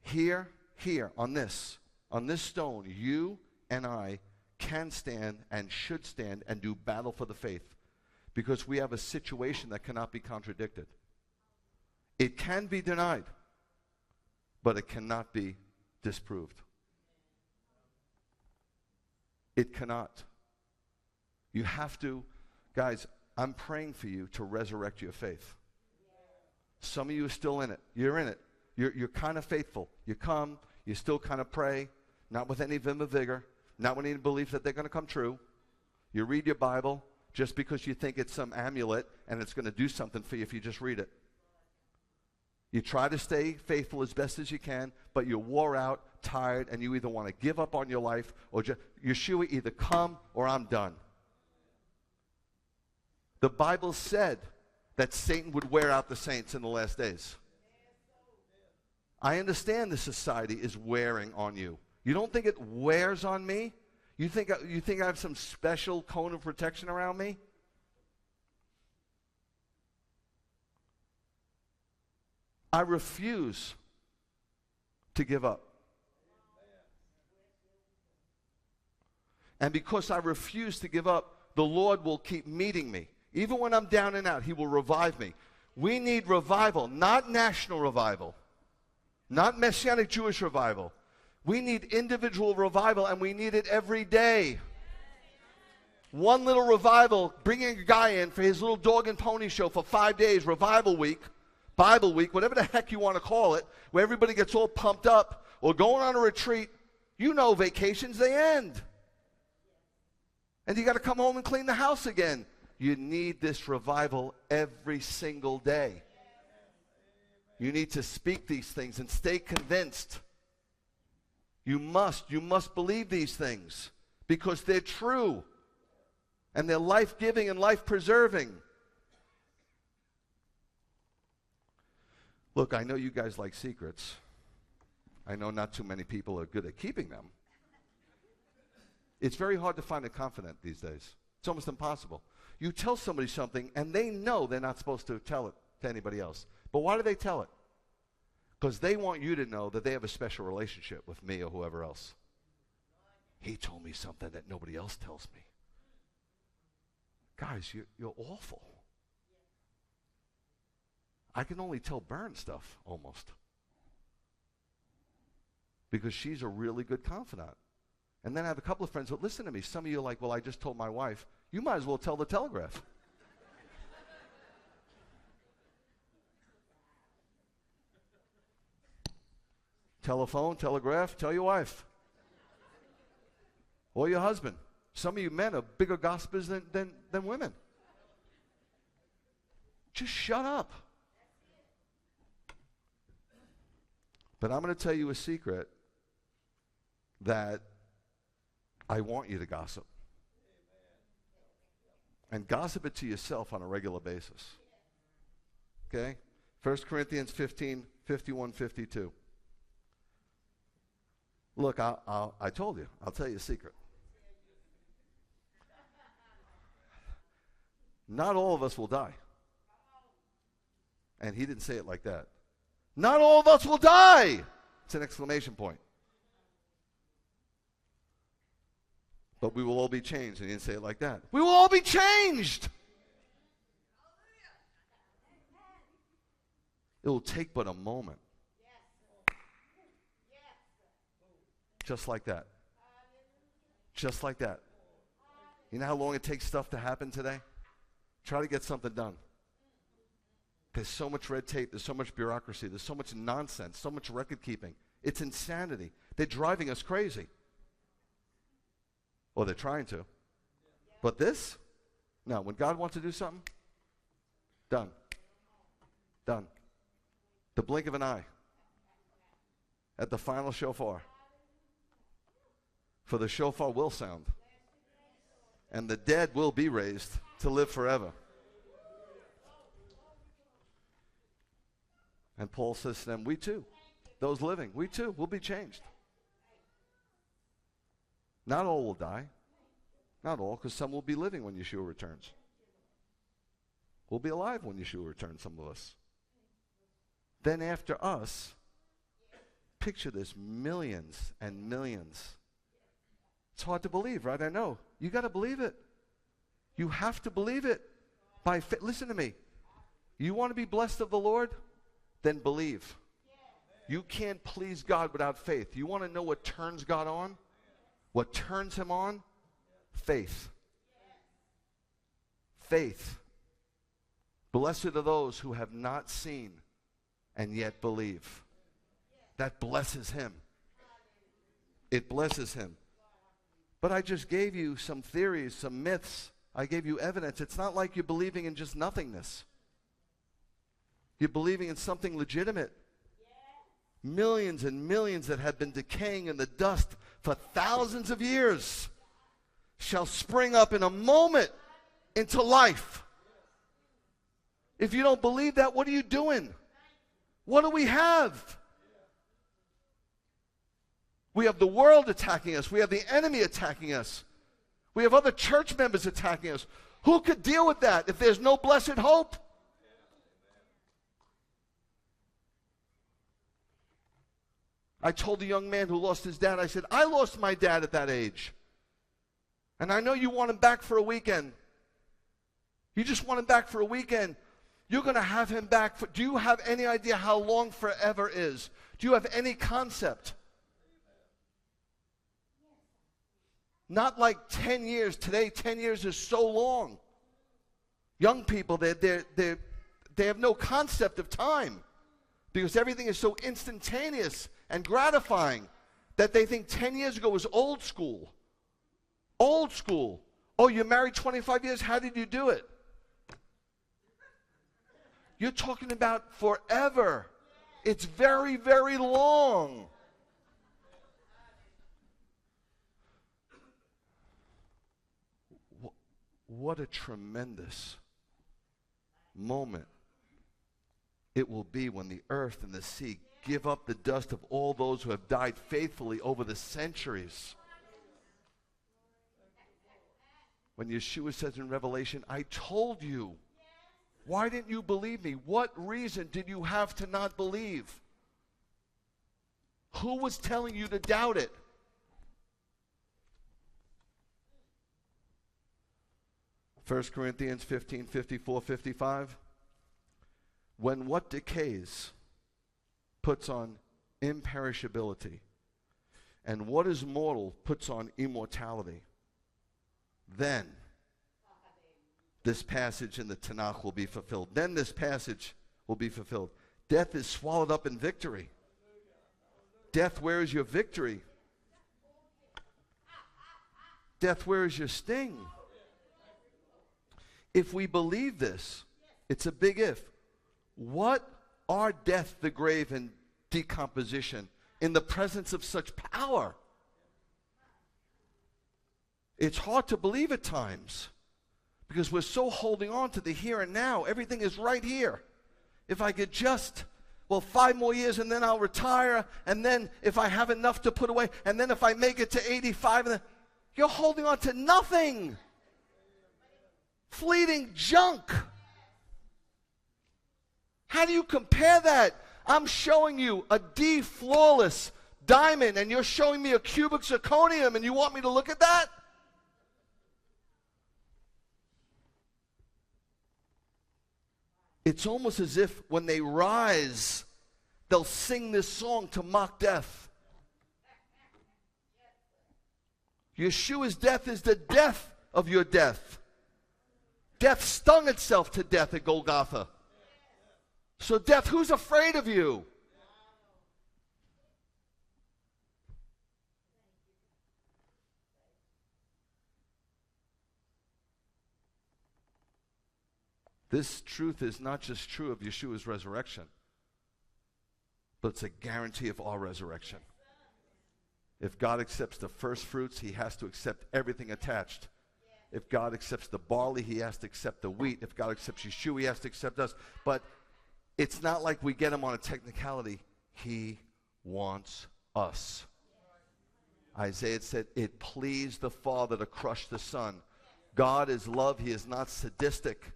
Here, on this stone, you and I can stand and should stand and do battle for the faith, because we have a situation that cannot be contradicted. It can be denied, but it cannot be disproved. It cannot. You have to, guys, I'm praying for you to resurrect your faith. Some of you are still in it. You're in it. You're kind of faithful. You come, you still kind of pray, not with any vim or vigor, not with any belief that they're going to come true. You read your Bible just because you think it's some amulet and it's going to do something for you if you just read it. You try to stay faithful as best as you can, but you're wore out, tired, and you either want to give up on your life or Yeshua, either come or I'm done. The Bible said that Satan would wear out the saints in the last days. I understand the society is wearing on you. You don't think it wears on me? You think I have some special cone of protection around me? I refuse to give up. And because I refuse to give up, the Lord will keep meeting me. Even when I'm down and out, He will revive me. We need revival, not national revival, not Messianic Jewish revival. We need individual revival, and we need it every day. One little revival, bringing a guy in for his little dog and pony show for 5 days, revival week, Bible week, whatever the heck you want to call it, where everybody gets all pumped up, or going on a retreat. You know vacations, they end. And you got to come home and clean the house again. You need this revival every single day. You need to speak these things and stay convinced. You must believe these things because they're true and they're life-giving and life-preserving. Look, I know you guys like secrets. I know not too many people are good at keeping them. It's very hard to find a confidant these days. It's almost impossible. You tell somebody something, and they know they're not supposed to tell it to anybody else. But why do they tell it? Because they want you to know that they have a special relationship with me or whoever else. He told me something that nobody else tells me. Guys, you're awful. I can only tell Bern stuff, almost. Because she's a really good confidant. And then I have a couple of friends that listen to me. Some of you are like, well, I just told my wife. You might as well tell the Telegraph. Telephone, Telegraph, tell your wife. Or your husband. Some of you men are bigger gossipers than women. Just shut up. But I'm going to tell you a secret that I want you to gossip. And gossip it to yourself on a regular basis. Okay? 1 Corinthians 15, 51, 52. Look, I told you. I'll tell you a secret. Not all of us will die. And he didn't say it like that. Not all of us will die. It's an exclamation point. But we will all be changed. And he didn't say it like that. We will all be changed. It will take but a moment. Just like that. Just like that. You know how long it takes stuff to happen today? Try to get something done. There's so much red tape. There's so much bureaucracy. There's so much nonsense. So much record keeping. It's insanity. They're driving us crazy. Or they're trying to. But this? No. When God wants to do something, done. Done. The blink of an eye. At the final shofar. For the shofar will sound. And the dead will be raised to live forever. And Paul says to them, we too, those living, we too will be changed. Not all will die. Not all, because some will be living when Yeshua returns. We'll be alive when Yeshua returns, some of us. Then after us, picture this, millions and millions. It's hard to believe, right? I know. You got to believe it. You have to believe it. By faith. Listen to me. You want to be blessed of the Lord? Then believe. You can't please God without faith. You want to know what turns God on? What turns him on? Faith. Faith. Blessed are those who have not seen and yet believe. That blesses him. It blesses him. But I just gave you some theories, some myths. I gave you evidence. It's not like you're believing in just nothingness. You're believing in something legitimate. Millions and millions that have been decaying in the dust for thousands of years shall spring up in a moment into life. If you don't believe that, what are you doing? What do we have? We have the world attacking us. We have the enemy attacking us. We have other church members attacking us. Who could deal with that if there's no blessed hope? I told a young man who lost his dad, I said, I lost my dad at that age. And I know you want him back for a weekend. You just want him back for a weekend. You're going to have him back for, do you have any idea how long forever is? Do you have any concept? Not like 10 years. Today, 10 years is so long. Young people, they have no concept of time because everything is so instantaneous and gratifying that they think 10 years ago was old school. Old school. Oh, you're married 25 years? How did you do it? You're talking about forever. It's very, very long. What a tremendous moment it will be when the earth and the sea give up the dust of all those who have died faithfully over the centuries. When Yeshua says in Revelation, I told you. Why didn't you believe me? What reason did you have to not believe? Who was telling you to doubt it? First Corinthians 15, 54, 55. When what decays puts on imperishability, and what is mortal puts on immortality, then this passage in the Tanakh will be fulfilled. Then this passage will be fulfilled. Death is swallowed up in victory. Death, where is your victory? Death, where is your sting? If we believe this, it's a big if. What are death, the grave, and decomposition in the presence of such power? It's hard to believe at times because we're so holding on to the here and now. Everything is right here. If I could just, 5 more years and then I'll retire, and then if I have enough to put away, and then if I make it to 85, and then, you're holding on to nothing. Fleeting junk. How do you compare that? I'm showing you a D flawless diamond, and you're showing me a cubic zirconium, and you want me to look at that? It's almost as if when they rise, they'll sing this song to mock death. Yeshua's death is the death of your death. Death stung itself to death at Golgotha. So death, who's afraid of you? This truth is not just true of Yeshua's resurrection, but it's a guarantee of our resurrection. If God accepts the first fruits, he has to accept everything attached. If God accepts the barley, he has to accept the wheat. If God accepts Yeshua, he has to accept us. But it's not like we get him on a technicality. He wants us. Isaiah said, it pleased the Father to crush the Son. God is love. He is not sadistic,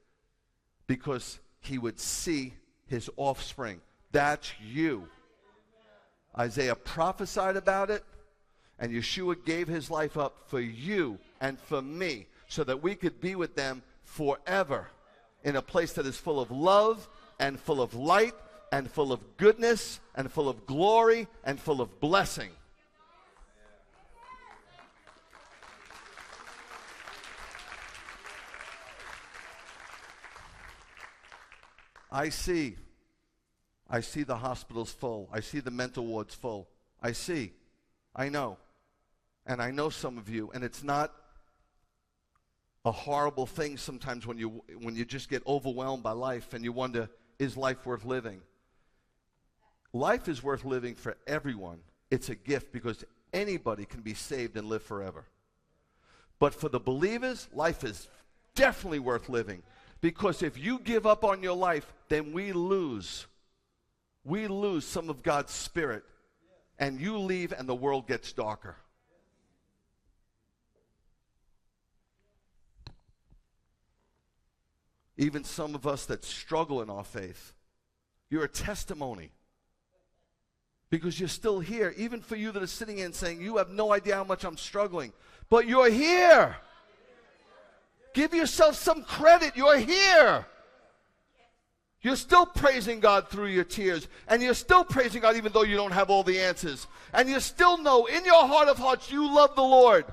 because he would see his offspring. That's you. Isaiah prophesied about it, and Yeshua gave his life up for you and for me, so that we could be with them forever in a place that is full of love and full of light and full of goodness and full of glory and full of blessing. I see the hospitals full. I see the mental wards full. I know. And I know some of you, and it's not a horrible thing sometimes when you just get overwhelmed by life and you wonder, is life worth living? Life is worth living for everyone. It's a gift because anybody can be saved and live forever. But for the believers, life is definitely worth living, because if you give up on your life, then we lose some of God's Spirit, and you leave and the world gets darker. Even some of us that struggle in our faith, you're a testimony. Because you're still here. Even for you that are sitting in saying, you have no idea how much I'm struggling. But you're here. Give yourself some credit. You're here. You're still praising God through your tears. And you're still praising God even though you don't have all the answers. And you still know in your heart of hearts you love the Lord.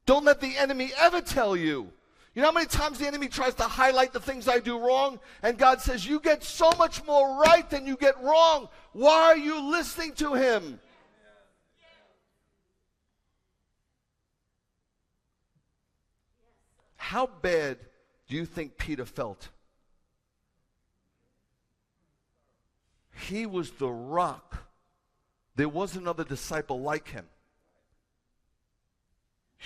Don't let the enemy ever tell you. You know how many times the enemy tries to highlight the things I do wrong? And God says, you get so much more right than you get wrong. Why are you listening to him? How bad do you think Peter felt? He was the rock. There was another disciple like him.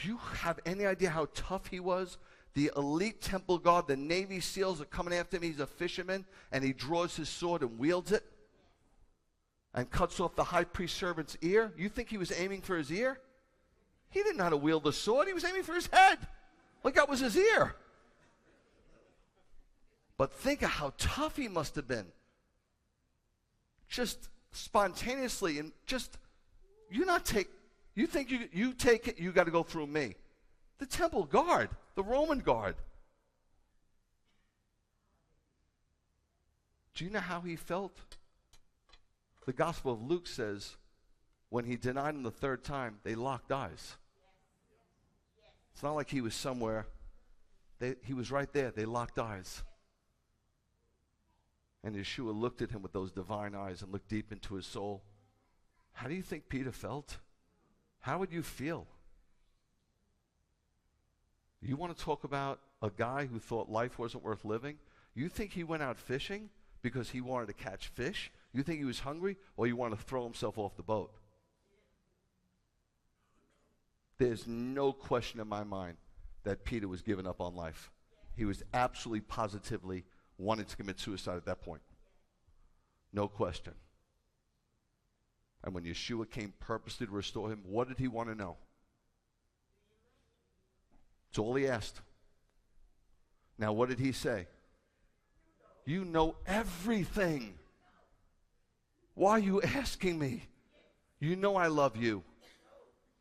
Do you have any idea how tough he was? The elite temple guard, the Navy SEALs are coming after him. He's a fisherman, and he draws his sword and wields it and cuts off the high priest servant's ear. You think he was aiming for his ear? He didn't know how to wield the sword. He was aiming for his head. Like that was his ear. But think of how tough he must have been. Just spontaneously and just, you think you take it, you got to go through me. The temple guard, the Roman guard. Do you know how he felt? The Gospel of Luke says, when he denied him the third time, they locked eyes. It's not like he was somewhere. He was right there. They locked eyes. And Yeshua looked at him with those divine eyes and looked deep into his soul. How do you think Peter felt? How would you feel? You want to talk about a guy who thought life wasn't worth living? You think he went out fishing because he wanted to catch fish? You think he was hungry, or you want to throw himself off the boat? There's no question in my mind that Peter was giving up on life. He was absolutely positively wanting to commit suicide at that point. No question. And when Yeshua came purposely to restore him, what did he want to know? It's all he asked. Now, what did he say? You know everything. Why are you asking me? You know I love you.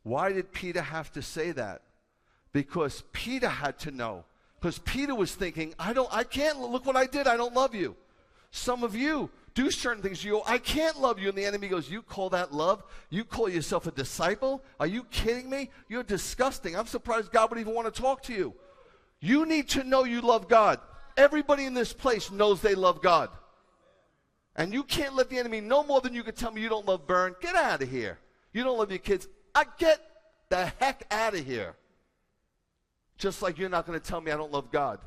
Why did Peter have to say that? Because Peter had to know. Because Peter was thinking, I can't, look what I did, I don't love you. Some of you do certain things, you go, I can't love you. And the enemy goes, you call that love? You call yourself a disciple? Are you kidding me? You're disgusting. I'm surprised God would even want to talk to you. You need to know you love God. Everybody in this place knows they love God. And you can't let the enemy know more than you can tell me you don't love Bern. Get out of here. You don't love your kids. Get the heck out of here. Just like you're not going to tell me I don't love God.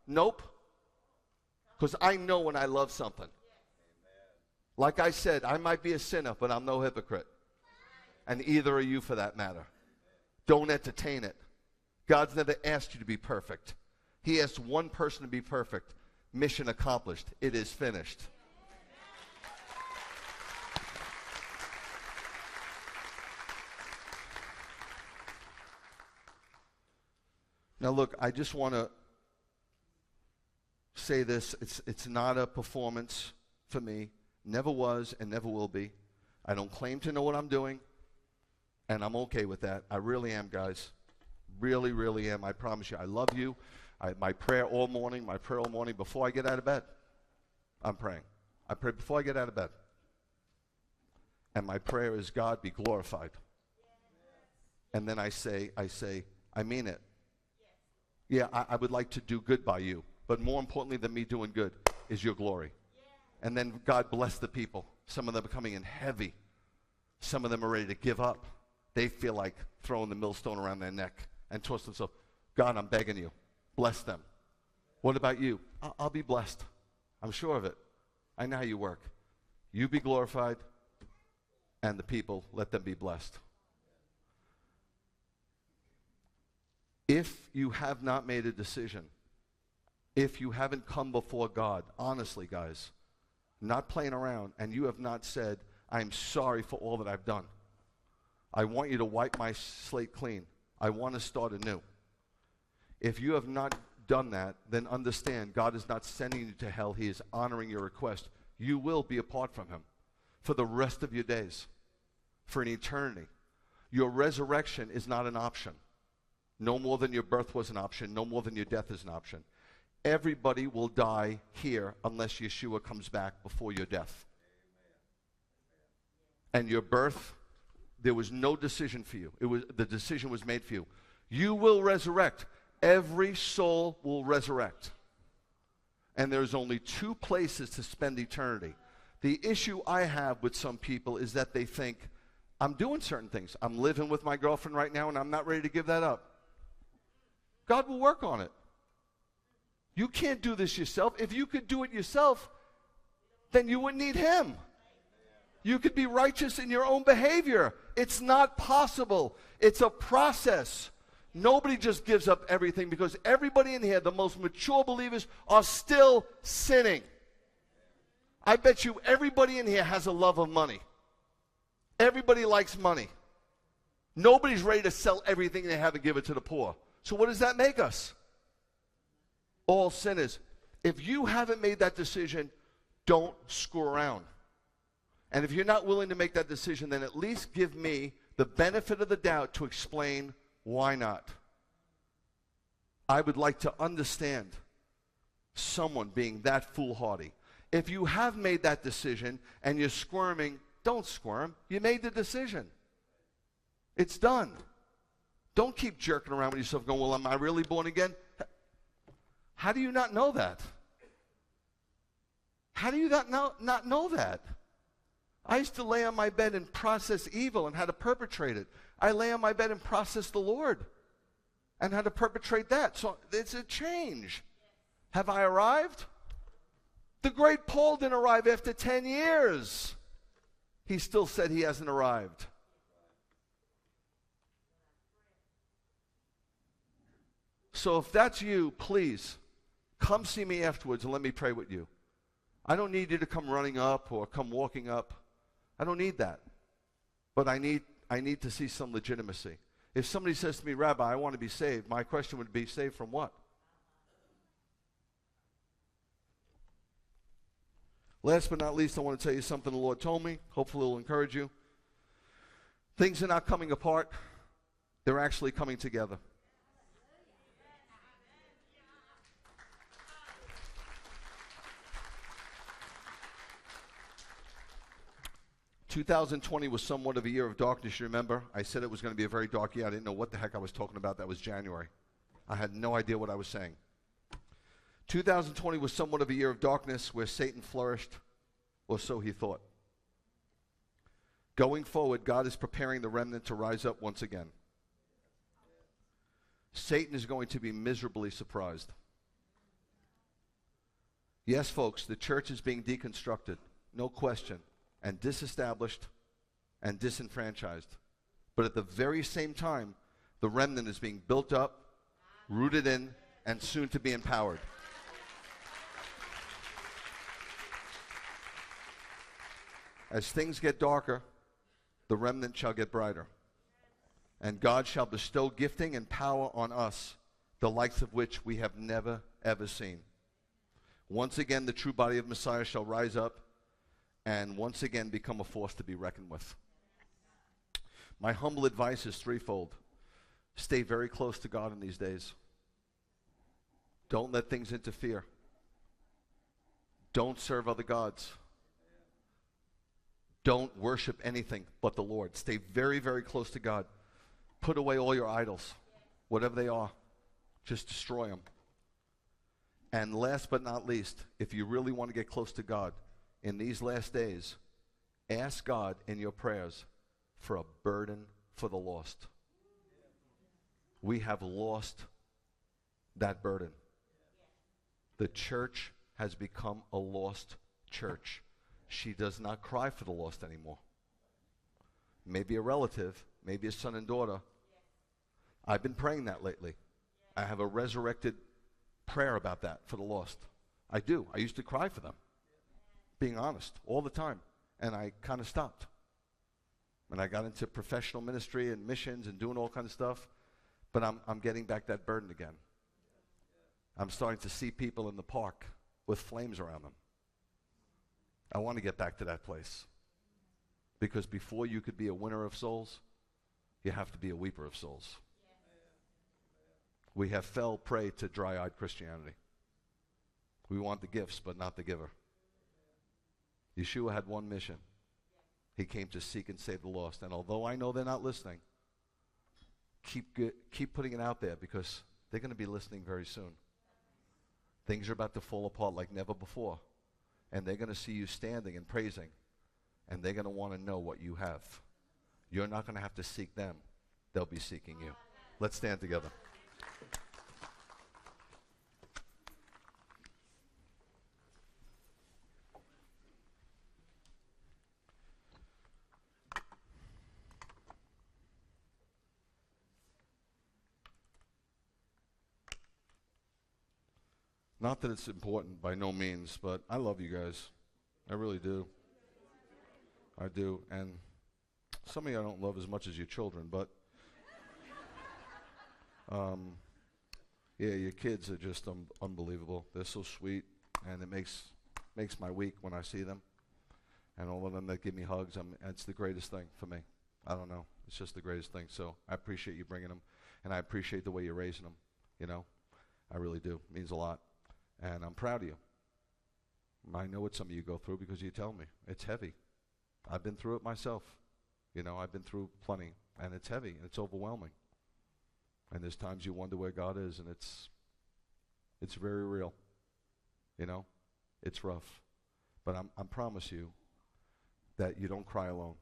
Nope. Because I know when I love something. Like I said, I might be a sinner, but I'm no hypocrite. And either are you for that matter. Don't entertain it. God's never asked you to be perfect. He asked one person to be perfect. Mission accomplished. It is finished. Now look, I just want to say this. It's not a performance for me. Never was and never will be. I don't claim to know what I'm doing, and I'm okay with that. I really am, guys. Really, really am. I promise you. I love you. My prayer all morning before I get out of bed, I'm praying. I pray before I get out of bed. And my prayer is, God, be glorified. And then I say, I mean it. Yeah, I would like to do good by you. But more importantly than me doing good is your glory. And then God bless the people. Some of them are coming in heavy. Some of them are ready to give up. They feel like throwing the millstone around their neck and toss themselves. God, I'm begging you. Bless them. What about you? I'll be blessed. I'm sure of it. I know how you work. You be glorified, and the people, let them be blessed. If you have not made a decision, if you haven't come before God, honestly, guys, not playing around, and you have not said, I'm sorry for all that I've done. I want you to wipe my slate clean. I want to start anew. If you have not done that, then understand God is not sending you to hell. He is honoring your request. You will be apart from him for the rest of your days, for an eternity. Your resurrection is not an option. No more than your birth was an option. No more than your death is an option. Everybody will die here unless Yeshua comes back before your death. And your birth, there was no decision for you. The decision was made for you. You will resurrect. Every soul will resurrect. And there's only two places to spend eternity. The issue I have with some people is that they think, I'm doing certain things. I'm living with my girlfriend right now, and I'm not ready to give that up. God will work on it. You can't do this yourself. If you could do it yourself, then you wouldn't need him. You could be righteous in your own behavior. It's not possible. It's a process. Nobody just gives up everything, because everybody in here, the most mature believers, are still sinning. I bet you everybody in here has a love of money. Everybody likes money. Nobody's ready to sell everything they have and give it to the poor. So what does that make us? All sinners. If you haven't made that decision, don't screw around. And if you're not willing to make that decision, then at least give me the benefit of the doubt to explain why not. I would like to understand someone being that foolhardy. If you have made that decision and you're squirming, don't squirm. You made the decision. It's done. Don't keep jerking around with yourself going, well, am I really born again? How do you not know that? How do you not know that? I used to lay on my bed and process evil and how to perpetrate it. I lay on my bed and process the Lord and how to perpetrate that. So it's a change. Have I arrived? The great Paul didn't arrive after 10 years. He still said he hasn't arrived. So if that's you, please come see me afterwards and let me pray with you. I don't need you to come running up or come walking up. I don't need that. But I need to see some legitimacy. If somebody says to me, Rabbi, I want to be saved, my question would be, saved from what? Last but not least, I want to tell you something the Lord told me. Hopefully it will encourage you. Things are not coming apart. They're actually coming together. 2020 was somewhat of a year of darkness, you remember? I said it was going to be a very dark year. I didn't know what the heck I was talking about. That was January. I had no idea what I was saying. 2020 was somewhat of a year of darkness where Satan flourished, or so he thought. Going forward, God is preparing the remnant to rise up once again. Satan is going to be miserably surprised. Yes, folks, the church is being deconstructed, no question, and disestablished and disenfranchised. But at the very same time, the remnant is being built up, rooted in, and soon to be empowered. As things get darker, the remnant shall get brighter. And God shall bestow gifting and power on us, the likes of which we have never, ever seen. Once again, the true body of Messiah shall rise up and once again become a force to be reckoned with. My humble advice is threefold. Stay very close to God in these days. Don't let things interfere. Don't serve other gods. Don't worship anything but the Lord. Stay very, very close to God. Put away all your idols, whatever they are. Just destroy them. And last but not least, if you really want to get close to God in these last days, ask God in your prayers for a burden for the lost. We have lost that burden. The church has become a lost church. She does not cry for the lost anymore. Maybe a relative, maybe a son and daughter. I've been praying that lately. I have a resurrected prayer about that for the lost. I do. I used to cry for them, being honest, all the time. And I kind of stopped. And I got into professional ministry and missions and doing all kinds of stuff. But I'm getting back that burden again. I'm starting to see people in the park with flames around them. I want to get back to that place. Because before you could be a winner of souls, you have to be a weeper of souls. We have fell prey to dry-eyed Christianity. We want the gifts, but not the giver. Yeshua had one mission. He came to seek and save the lost. And although I know they're not listening, keep putting it out there because they're going to be listening very soon. Things are about to fall apart like never before. And they're going to see you standing and praising. And they're going to want to know what you have. You're not going to have to seek them. They'll be seeking you. Let's stand together. Not that it's important by no means, but I love you guys. I really do. I do. And some of you I don't love as much as your children, but yeah, your kids are just unbelievable. They're so sweet, and it makes my week when I see them. and all of them that give me hugs. It's the greatest thing for me. I don't know. It's just the greatest thing. So I appreciate you bringing them, and I appreciate the way you're raising them. You know, I really do. It means a lot, and I'm proud of you. I know what some of you go through because you tell me. It's heavy. I've been through it myself. You know, I've been through plenty, and it's heavy, and it's overwhelming. And there's times you wonder where God is, and it's very real. You know, it's rough. But I promise you that you don't cry alone.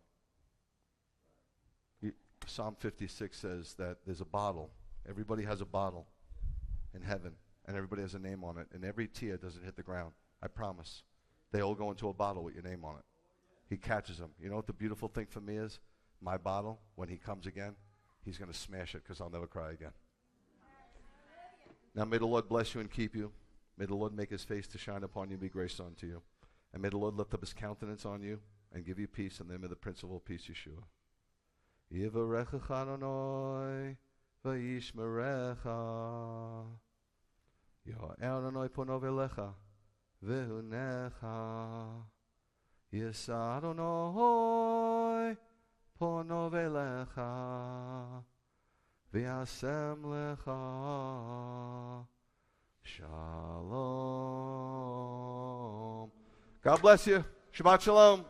Psalm 56 says that there's a bottle. Everybody has a bottle in heaven, and everybody has a name on it, and every tear doesn't hit the ground. I promise. They all go into a bottle with your name on it. He catches them. You know what the beautiful thing for me is? My bottle, when he comes again, he's going to smash it because I'll never cry again. Now may the Lord bless you and keep you. May the Lord make his face to shine upon you and be gracious unto you. And may the Lord lift up his countenance on you and give you peace in the name of the Prince of all Peace, Yeshua. Yivarechecha Adonai v'yishmerecha. Yo'er Adonai pono v'elecha v'hunecha. Yisa Adonai pono v'elecha v'yasem lecha shalom. God bless you. Shabbat shalom.